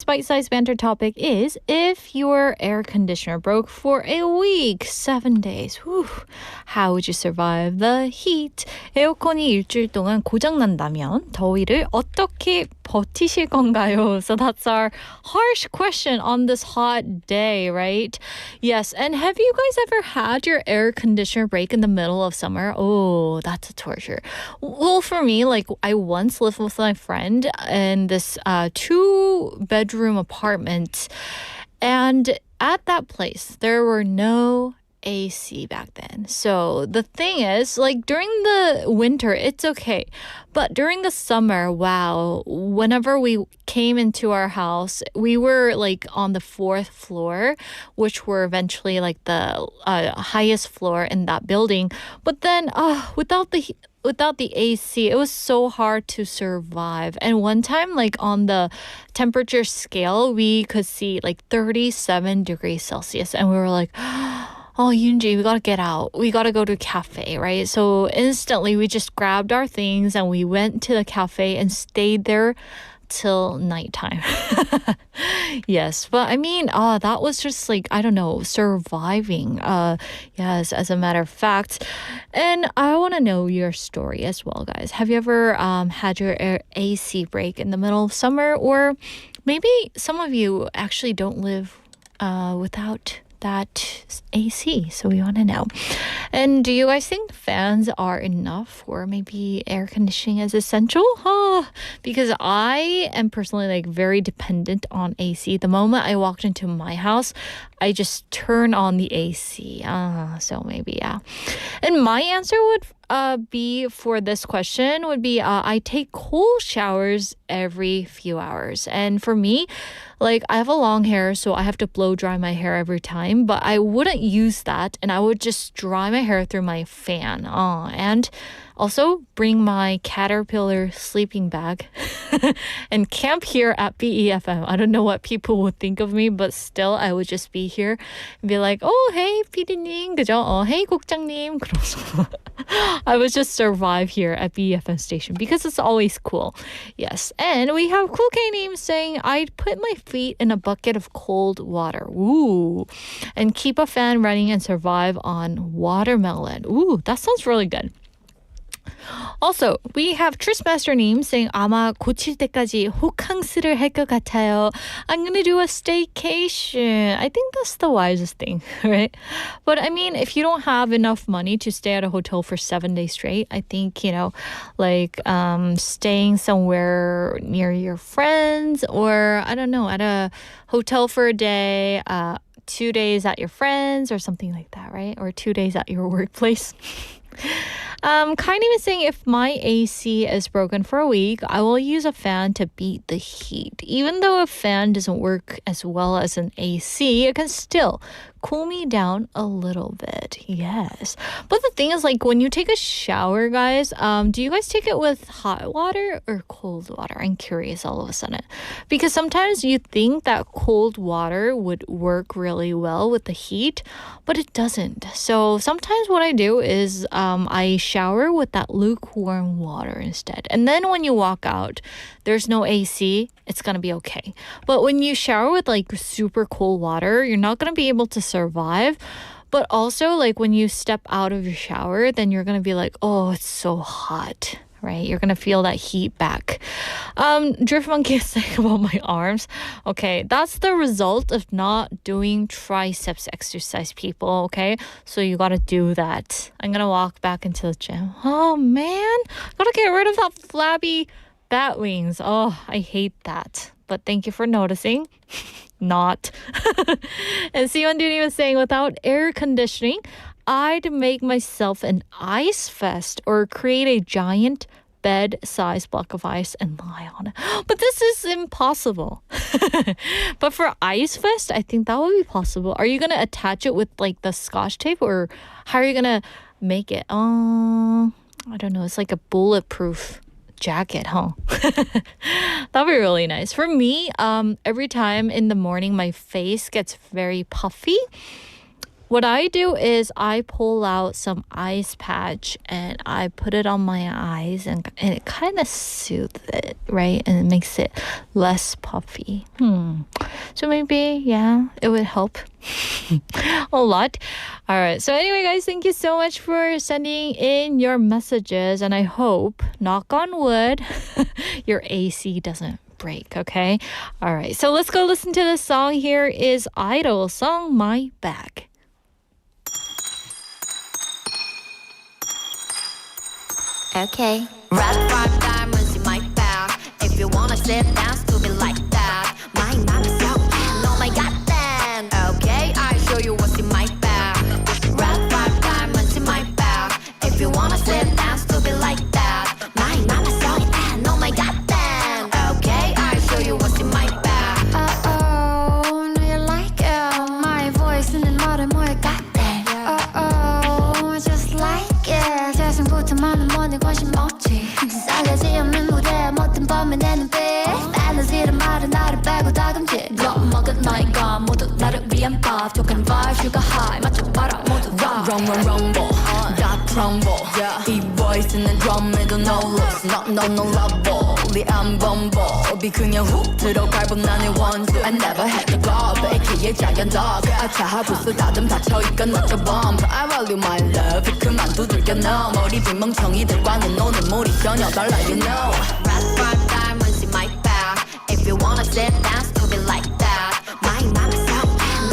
[SPEAKER 3] Bite-sized banter topic is if your air conditioner broke for a week, 7 days. Whew, how would you survive the heat? 에어컨이 일주일 동안 고장난다면 더위를 어떻게 버티실 건가요? So that's our harsh question on this hot day, right? Yes, and have you guys ever had your air conditioner break in the middle of summer? Oh, that's a torture. Well, for me, like I once lived with my friend in this 2-bedroom apartment, and at that place there were no AC back then. So the thing is, like during the winter it's okay, but during the summer, wow, whenever we came into our house, we were like on the 4th floor, which were eventually like the highest floor in that building. But then without the AC, it was so hard to survive. And one time, like on the temperature scale, we could see like 37 degrees Celsius. And we were like, oh, Yoonji, we gotta get out. We gotta go to a cafe, right? So instantly we just grabbed our things and we went to the cafe and stayed there till nighttime. Yes, but I mean, that was just like, I don't know, surviving. Yes, as a matter of fact. And I want to know your story as well, guys. Have you ever had your AC break in the middle of summer? Or maybe some of you actually don't live without that AC, so we want to know. And do you guys think fans are enough, or maybe air conditioning is essential? Because I am personally like very dependent on AC. The moment I walked into my house, I just turn on the AC. So maybe, yeah. And my answer would be for this question would be I take cold showers every few hours. And for me, like I have a long hair, so I have to blow dry my hair every time, but I wouldn't use that and I would just dry my hair through my fan. And also bring my Caterpillar sleeping bag and camp here at BEFM. I don't know what people would think of me, but still I would just be here and be like, oh, hey, PD님, 그죠? Hey, 국장님. 그러면서 I would just survive here at BEFM station because it's always cool. Yes. And we have Cool K-님 saying, I'd put my feet in a bucket of cold water. Ooh. And keep a fan running and survive on watermelon. Ooh, that sounds really good. Also, we have Trustmaster님 saying 아마 고칠 때까지 호캉스를 할 것 같아요. I'm gonna do a staycation. I think that's the wisest thing, right? But I mean, if you don't have enough money to stay at a hotel for 7 days straight, I think, you know, like staying somewhere near your friends or, I don't know, at a hotel for a day, 2 days at your friends or something like that, right? Or 2 days at your workplace. Kind of saying if my AC is broken for a week, I will use a fan to beat the heat. Even though a fan doesn't work as well as an AC, it can still cool me down a little bit. Yes. But the thing is, like, when you take a shower, guys, do you guys take it with hot water or cold water? I'm curious all of a sudden. Because sometimes you think that cold water would work really well with the heat, but it doesn't. So sometimes what I do is I shower with that lukewarm water instead. And then when you walk out, there's no AC, it's going to be okay. But when you shower with like super cold water, you're not going to be able to survive. But also, like when you step out of your shower, then you're going to be like, oh, it's so hot, right? You're going to feel that heat back. Drift Monkey is saying about my arms. Okay, that's the result of not doing triceps exercise, people, okay? So you got to do that. I'm going to walk back into the gym. Oh, man. Got to get rid of that flabby bat wings. Oh, I hate that. But thank you for noticing. Not. And Siwon Dooney was saying, without air conditioning, I'd make myself an ice vest or create a giant bed-sized block of ice and lie on it. But this is impossible. But for ice vest, I think that would be possible. Are you going to attach it with like the Scotch tape or how are you going to make it? I don't know. It's like a bulletproof jacket, huh? That'd be really nice. For me, every time in the morning my face gets very puffy, what I do is I pull out some ice patch and I put it on my eyes and it kind of soothes it, right? And it makes it less puffy. So maybe, yeah, it would help a lot. All right. So anyway, guys, thank you so much for sending in your messages. And I hope, knock on wood, your AC doesn't break, okay? All right. So let's go listen to this song. Here is Idol song, My Bag.
[SPEAKER 8] Okay. Red diamonds in my bag. If you wanna sit down, still be like that. My mama so oh my god then. Okay, I'll show you what's in my bag. Red diamonds in my bag. If you wanna sit down, still be like that. My mama so oh my god then. Okay, I'll show you what's in my bag. Oh, do you like it? My voice in the mother more got that. Oh, just like it. 세상부터 많은 money 관심 없지. 싸가지 없는 무대에 못된 범인 내 눈빛. 밸런스란 말은 나를 빼고 다금지. 겁먹은 너희가 모두 나를 위한 밥. 독한 vibe, sugar high 맞춰봐라 모두 rock. rumble, 다 crumble. 이 voice는 drum에도 no looks. no love. 우리 안 범벅이 그냥 훅 들어갈 법 나의 원수. I never had the glove, AKA giant dog. 아차 부스 다듬 닫혀있건 not the bomb. I value my love, 그만 두들겨 넣어. 머리 빈 멍청이들과는 노는 물이 전혀 달라, you know. Red diamonds in my bag. If you wanna sit down, still be like that. My mama so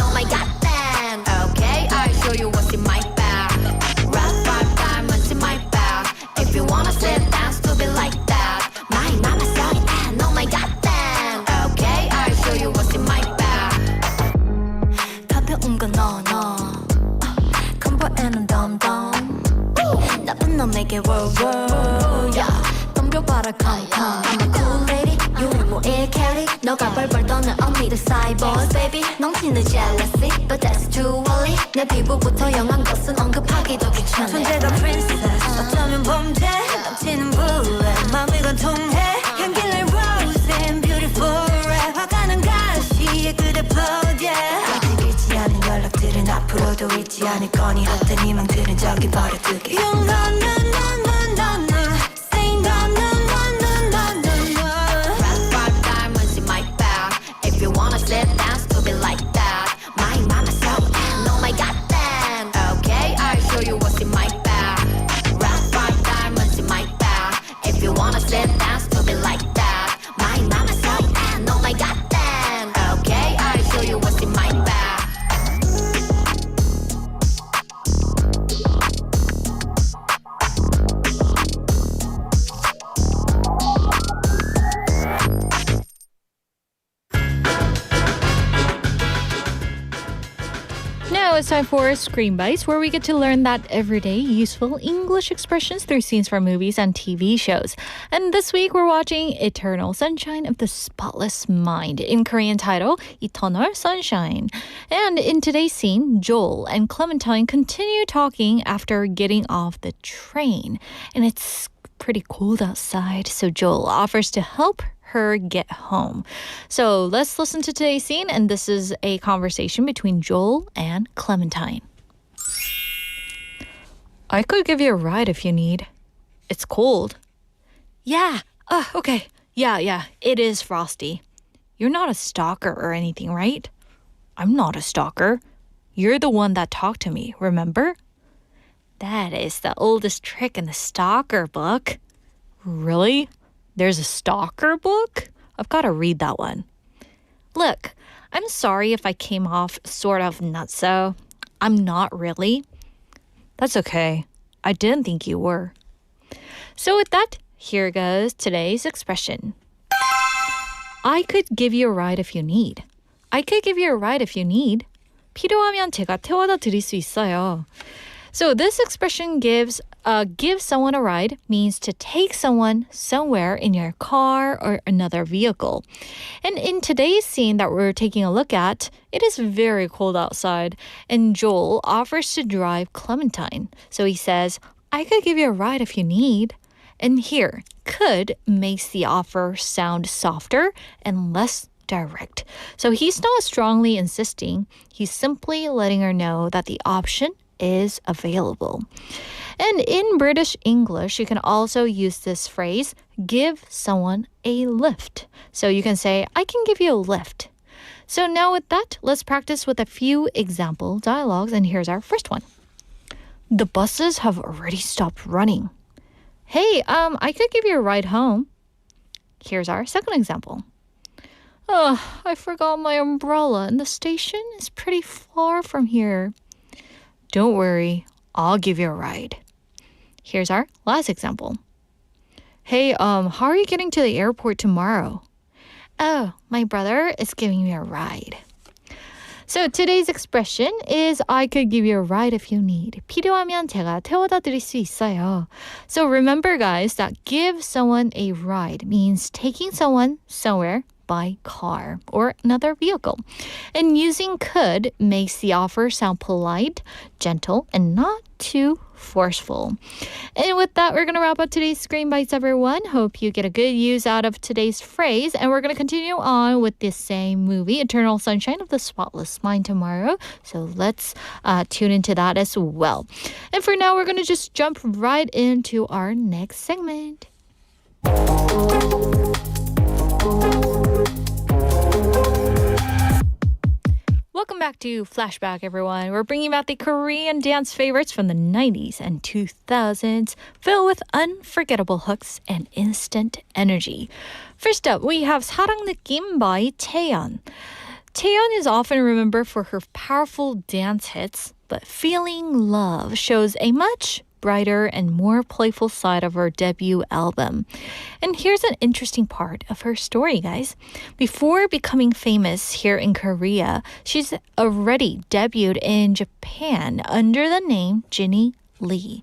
[SPEAKER 8] oh my god then. Okay, I'll show you what's in my bag. Red diamonds in my bag. If you wanna sit down, still be like that. My mama so oh my god then. Okay, I'll show you what's in my bag. 가벼운 건 너. 컴보에는 덤덤. 나쁜 놈의 내게 whoa whoa yeah 덤벼봐라 come come I'm a cool lady 유일무이의 캐리 너가 벌벌 떠는 언니들 side boss baby 넘치는 jealousy but that's too early 내 피부부터 영한 것은 언급하기도 귀찮아 존재가 princess 어쩌면 범죄 넘치는 bullet 맘이 관통해 향기를 rose and beautiful red 화가는 가시에 그대 flow yeah 아직 잊지 않은 연락들은 앞으로도 잊지 않을 거니 헛된 희망들은 저기 버려두기 You know no no no no no Say no no no no no no no Red five diamonds in my bag If you wanna sit down stupid like that My mama so and oh my god then Okay I'll show you what's in my bag Red five diamonds in my bag If you wanna sit down stupid like that My mama so and oh my god then Okay I'll show you what's in my bag
[SPEAKER 3] Now it's time for Screen Bites, where we get to learn that everyday useful English expressions through scenes from movies and TV shows. And this week we're watching Eternal Sunshine of the Spotless Mind, in Korean title, Eternal Sunshine. And in today's scene, Joel and Clementine continue talking after getting off the train. And it's pretty cold outside, so Joel offers to help her get home. So let's listen to today's scene, and this is a conversation between Joel and Clementine. I could give you a ride if you need. It's cold. Yeah, okay. Yeah, it is frosty. You're not a stalker or anything, right? I'm not a stalker. You're the one that talked to me, remember? That is the oldest trick in the stalker book. Really? There's a stalker book? I've got to read that one. Look, I'm sorry if I came off sort of nutso. I'm not really. That's okay. I didn't think you were. So with that, here goes today's expression. I could give you a ride if you need. I could give you a ride if you need. 필요하면 제가 태워다 드릴 수 있어요. So this expression give someone a ride means to take someone somewhere in your car or another vehicle. And in today's scene that we're taking a look at, it is very cold outside, and Joel offers to drive Clementine. So he says, I could give you a ride if you need. And here, could makes the offer sound softer and less direct. So he's not strongly insisting. He's simply letting her know that the option is available. And in British English, you can also use this phrase, give someone a lift. So you can say, I can give you a lift. So now with that, let's practice with a few example dialogues. And here's our first one. The buses have already stopped running. Hey, I could give you a ride home. Here's our second example. Oh, I forgot my umbrella and the station is pretty far from here. Don't worry, I'll give you a ride. Here's our last example. Hey, how are you getting to the airport tomorrow? Oh, my brother is giving me a ride. So today's expression is I could give you a ride if you need. 필요하면 제가 태워다 드릴 수 있어요. So remember guys that give someone a ride means taking someone somewhere by car or another vehicle. And using could makes the offer sound polite, gentle, and not too forceful. And with that, we're going to wrap up today's Screen Bites, everyone. Hope you get a good use out of today's phrase. And we're going to continue on with this same movie, Eternal Sunshine of the Spotless Mind, tomorrow. So let's tune into that as well. And for now, we're going to just jump right into our next segment. Welcome back to Flashback, everyone. We're bringing back the Korean dance favorites from the 90s and 2000s, filled with unforgettable hooks and instant energy. First up, we have 사랑느낌 by Taeyeon. Taeyeon is often remembered for her powerful dance hits, but Feeling Love shows a much brighter and more playful side of her debut album. And here's an interesting part of her story, guys. Before becoming famous here in Korea, she's already debuted in Japan under the name Ginny Lee.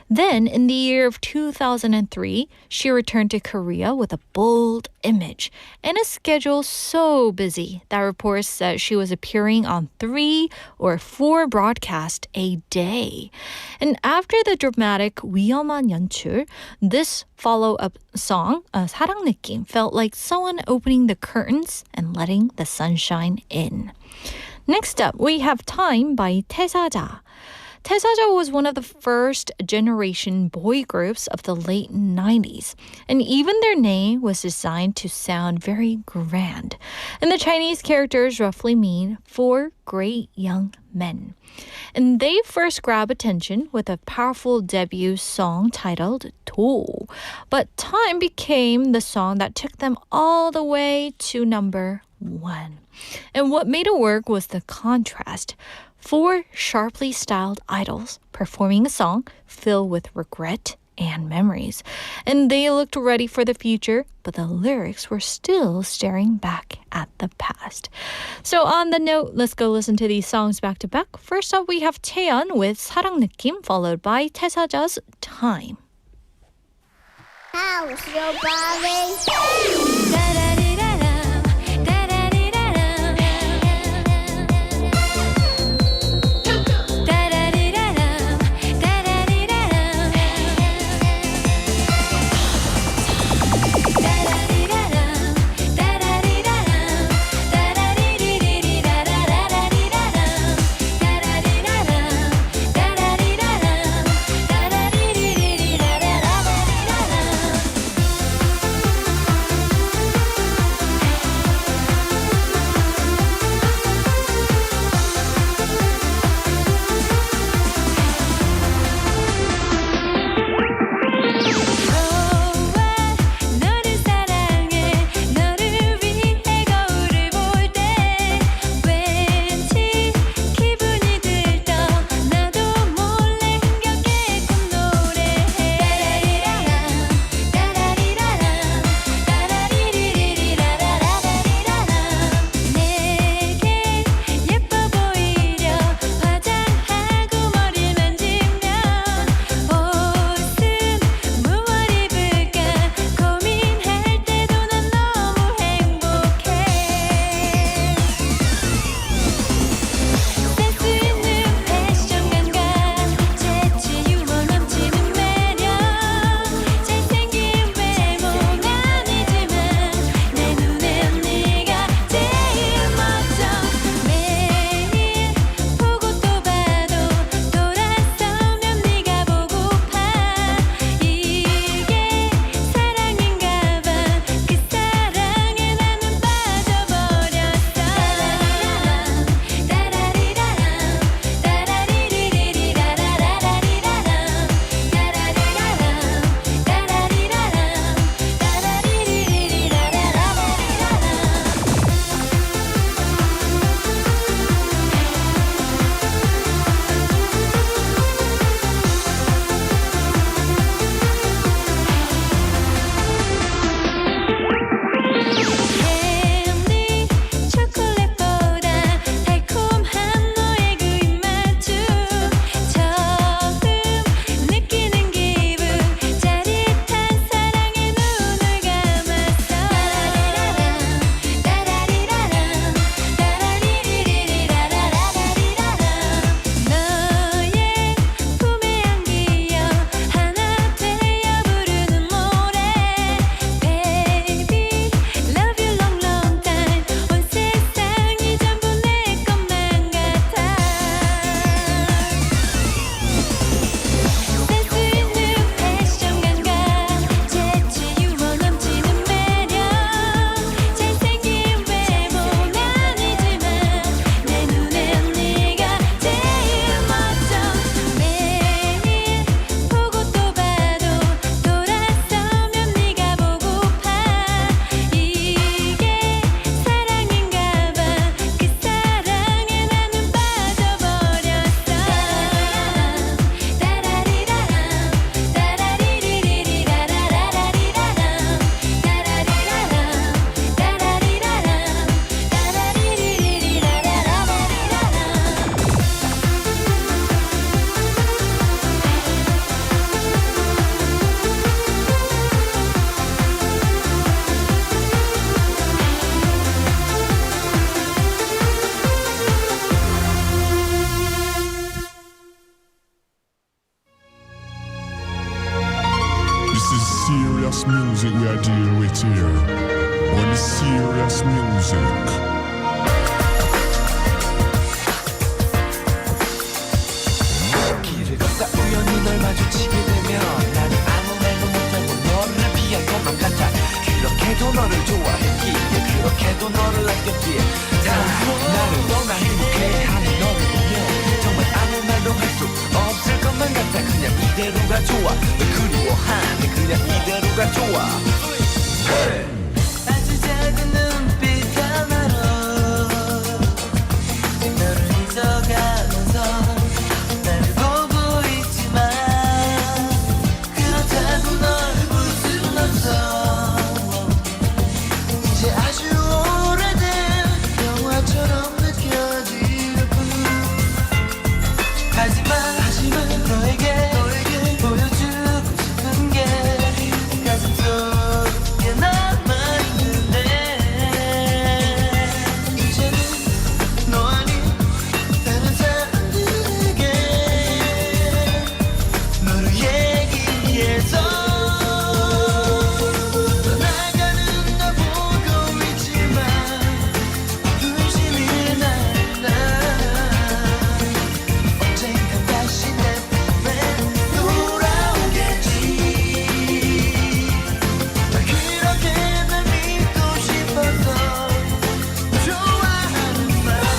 [SPEAKER 3] Then, in the year of 2003, she returned to Korea with a bold image and a schedule so busy that reports said she was appearing on 3 or 4 broadcasts a day. And after the dramatic 위험한 연출, this follow-up song, 사랑느낌, felt like someone opening the curtains and letting the sunshine in. Next up, we have Time by 태사자. 태사자 was one of the first generation boy groups of the late 90s, and even their name was designed to sound very grand. And the Chinese characters roughly mean 4 great young men. And they first grabbed attention with a powerful debut song titled 도. But Time became the song that took them all the way to number 1. And what made it work was the contrast. 4 sharply styled idols performing a song filled with regret and memories. And they looked ready for the future, but the lyrics were still staring back at the past. So on the note, let's go listen to these songs back to back. First up, we have 태연 with 사랑느낌, followed by 태사자's Time.
[SPEAKER 8] How's your body?
[SPEAKER 10] music we are dealing with here. When the serious music.
[SPEAKER 5] 길을 걷다 우연히 널 마주치게 되면 나는 아무 말도 못하고 너를 피한 것만 같아. 그렇게도 너를 좋아했기에 그렇게도 너를 아꼈기에 나를 너나 행복해하는 너를 보면 정말 아무 말도 할 수 없을 것만 같아. 그냥 이대로가 좋아. 널 그리워하네. 그냥 이대로가 좋아. 아주 작은 눈빛 하나로 너를 잊어가면서 나를 보고 있지만 그렇다고 널 볼 수는 없어. 이제 아주 오래된 영화처럼 느껴질 뿐. 하지만 너에게 보여주고 싶은 게 가슴 속에 남아있는데 이제는 너 아닌 다른 사람들에게 너를 얘기해서 떠나가는 너 보고 있지만 분심이 나 언젠간 다시 내 품에 돌아오겠지. 나 그렇게 널 믿고 싶어서 좋아하는 마음이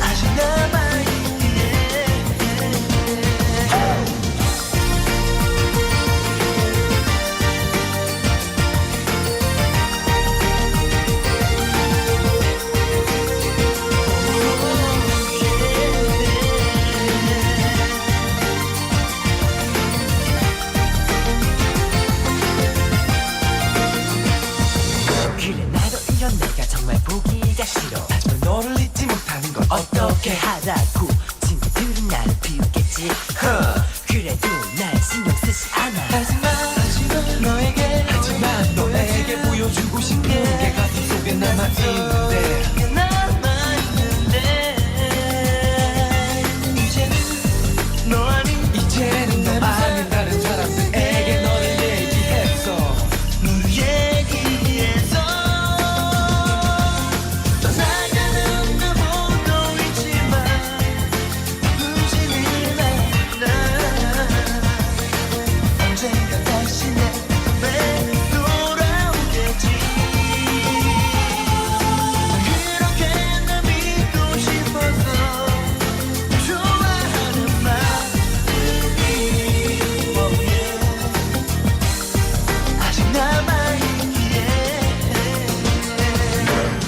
[SPEAKER 5] 아직 남아있기에 그래 나도 이런 내가 정말 보기가 싫어. 하지만 너를 잊지 못하는 건 어떻게 하라고. 친구들은 나를 비웃겠지. 그래도 날 신경 쓰지 않아. 하지만 너에게 보여주고 싶은 게 가슴 속에 남아있는데 이제는 너 아닌 다른 사람들에게 너를 얘기했어. 너를 얘기해서 떠나가는 너 보고 있지만 분심이 나 언젠가 다시 내 품에 돌아오겠지. 그렇게 날 믿고 싶어서 좋아하는 마음이 아직 남아있기에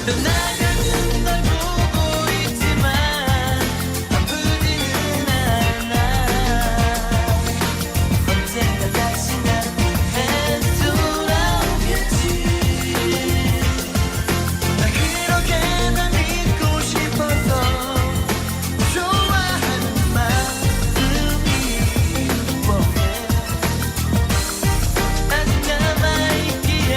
[SPEAKER 5] 떠나가는 널 보고 있지만 아프지는 않아. 언젠가 다시 내 품에 돌아오겠지. 나 그렇게 널 믿고 싶어서 좋아하는 마음이 아직 남아있기에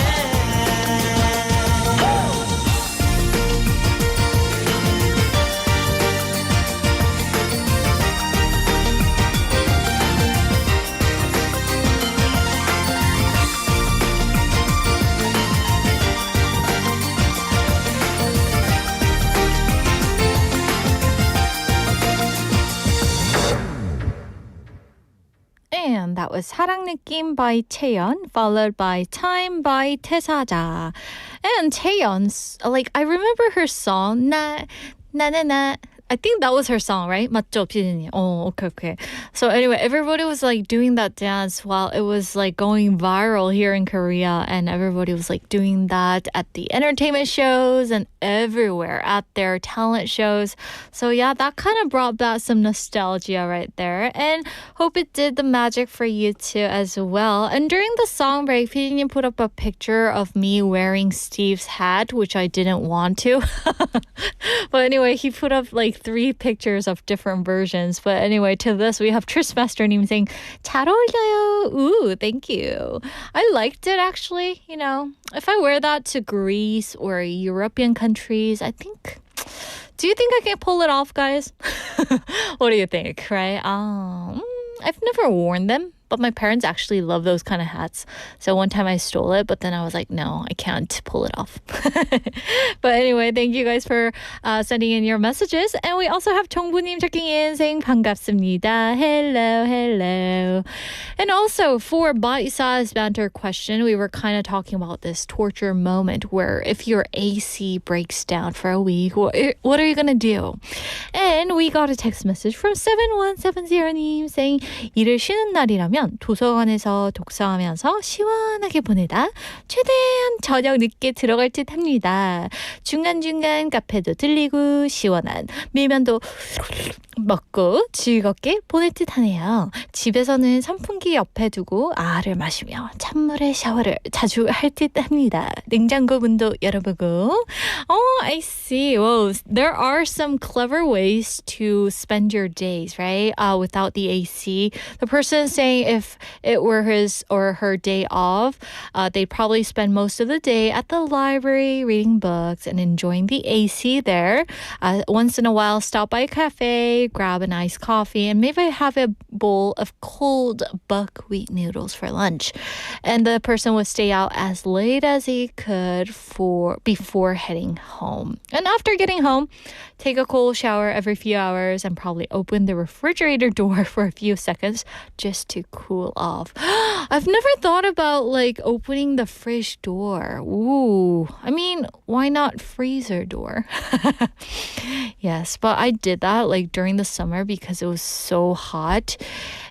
[SPEAKER 3] And that was 사랑느낌 by 채연, followed by Time by 태사자. And 채연's, like, I remember her song, 나. I think that was her song, right? 맞죠, 피디님? Oh, okay. So anyway, everybody was like doing that dance while it was like going viral here in Korea, and everybody was like doing that at the entertainment shows and everywhere at their talent shows. So yeah, that kind of brought back some nostalgia right there, and hope it did the magic for you too as well. And during the song break, 피디님 put up a picture of me wearing Steve's hat, which I didn't want to. But anyway, he put up like 3 pictures of different versions. But anyway, to this, we have Tristmaster님 saying, 잘 어울려요. Ooh, thank you. I liked it actually. You know, if I wear that to Greece or European countries, I think... Do you think I can pull it off, guys? What do you think, right? I've never worn them, but my parents actually love those kind of hats. So one time I stole it, but then I was like, no, I can't pull it off. But anyway, thank you guys for sending in your messages. And we also have 정부님 checking in saying 반갑습니다. Hello, hello. And also for Sized Banter question, we were kind of talking about this torture moment where if your AC breaks down for a week, what are you going to do? And we got a text message from 7170님 saying 일을 쉬는 날이라면 도서관에서 독서하면서 시원하게 보내다 최대한 저녁 늦게 들어갈 듯 합니다. 중간중간 카페도 들리고 시원한 밀면도 먹고 즐겁게 보낼 듯 하네요. 집에서는 선풍기 옆에 두고 알을 마시며 찬물에 샤워를 자주 할 듯 합니다. 냉장고 문도 열어보고. Oh, I see. Whoa, there are some clever ways to spend your days, right? Without the AC. The person is saying if it were his or her day off, they'd probably spend most of the day at the library reading books and enjoying the AC there. Once in a while, stop by a cafe, grab an iced coffee, and maybe have a bowl of cold buckwheat noodles for lunch. And the person would stay out as late as he could before heading home. And after getting home, take a cold shower every few hours and probably open the refrigerator door for a few seconds just to cool off. I've never thought about like opening the fridge door. Ooh, I mean, why not freezer door? Yes, but I did that like during the summer because it was so hot,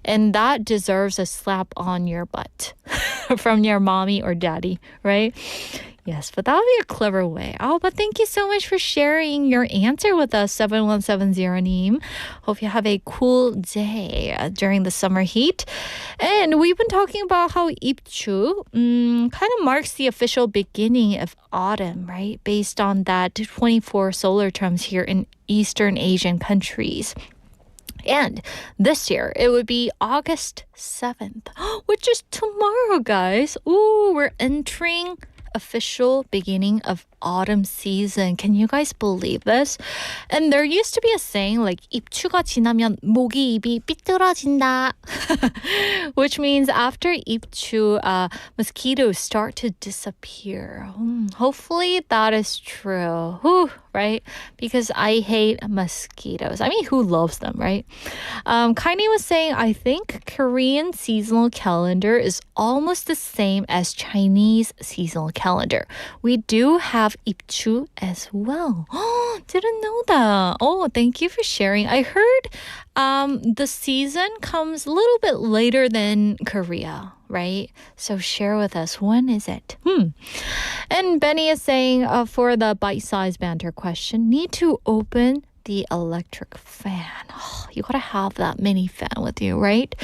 [SPEAKER 3] and that deserves a slap on your butt from your mommy or daddy, right? Yes, but that would be a clever way. Oh, but thank you so much for sharing your answer with us, 7170님. Hope you have a cool day during the summer heat. And we've been talking about how 입추 kind of marks the official beginning of autumn, right? Based on that 24 solar terms here in Eastern Asian countries. And this year, it would be August 7th, which is tomorrow, guys. Ooh, we're entering official beginning of autumn season. Can you guys believe this? And there used to be a saying like 입추가 지나면 모기 입이 삐뚤어진다, which means after 입추, mosquitoes start to disappear. Hopefully that is true. Whew, right? Because I hate mosquitoes. I mean, who loves them, right? Kaini was saying, I think Korean seasonal calendar is almost the same as Chinese seasonal calendar. We do have 입추 as well. Oh, didn't know that. Oh, thank you for sharing. I heard the season comes a little bit later than Korea, right? So share with us, when is it? And Benny is saying for the bite-sized banter question, need to open the electric fan. Oh, you gotta have that mini fan with you, right?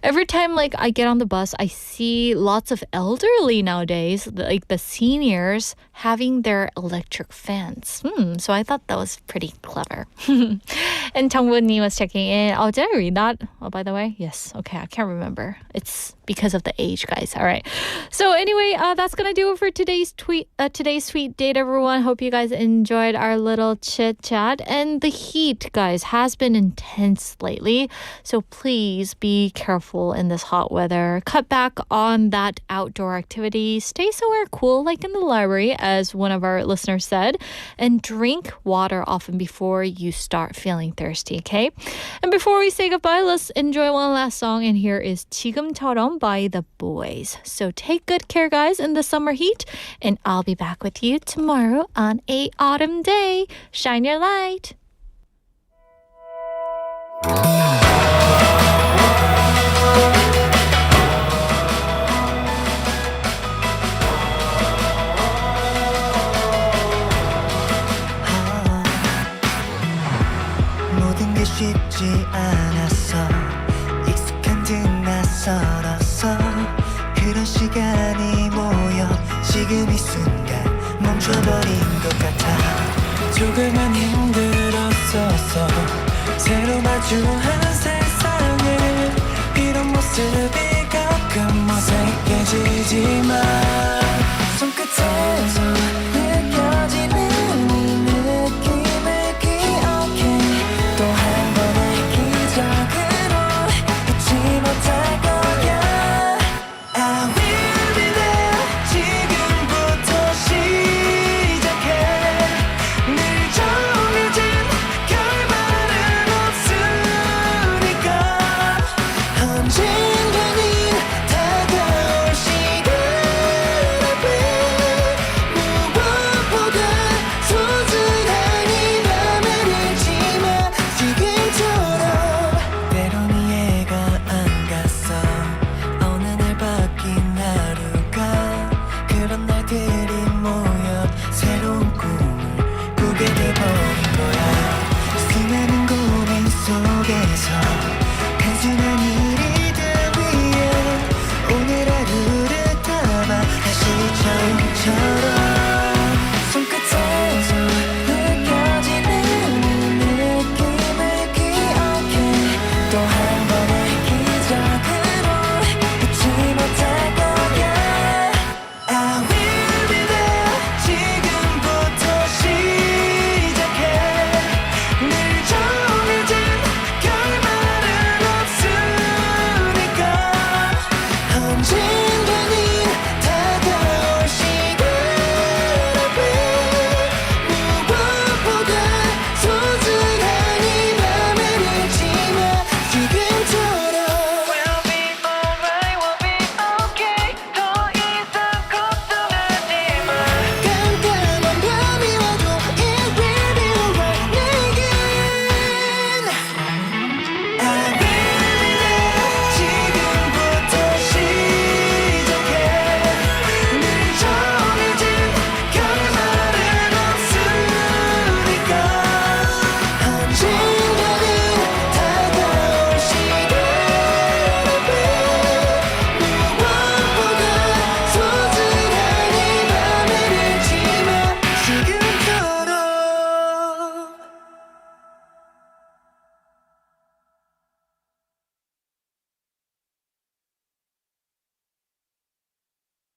[SPEAKER 3] Every time like I get on the bus, I see lots of elderly nowadays, like the seniors having their electric fans. So I thought that was pretty clever. And Changwon-ni was checking in. Oh, did I read that? Oh, by the way? Yes. Okay, I can't remember. It's because of the age, guys. All right. So anyway, that's gonna do it for today's sweet date, everyone. Hope you guys enjoyed our little chit chat. And the heat, guys, has been intense lately. So please be careful in this hot weather. Cut back on that outdoor activity. Stay somewhere cool, like in the library, as one of our listeners said. And drink water often before you start feeling thirsty, okay? And before we say goodbye, let's enjoy one last song. And here is 지금처럼 by The Boys. So take good care, guys, in the summer heat. And I'll be back with you tomorrow on a autumn day. Shine your light.
[SPEAKER 4] 모든 게 쉽지 않았어 익숙한 듯 낯설었어 그런 시간이 모여 지금 이 순간 멈춰버린 것 같아 조금은 힘들었었어 새로 마주하는 세상에 이런 모습이 가끔 어색해지지만 손끝에서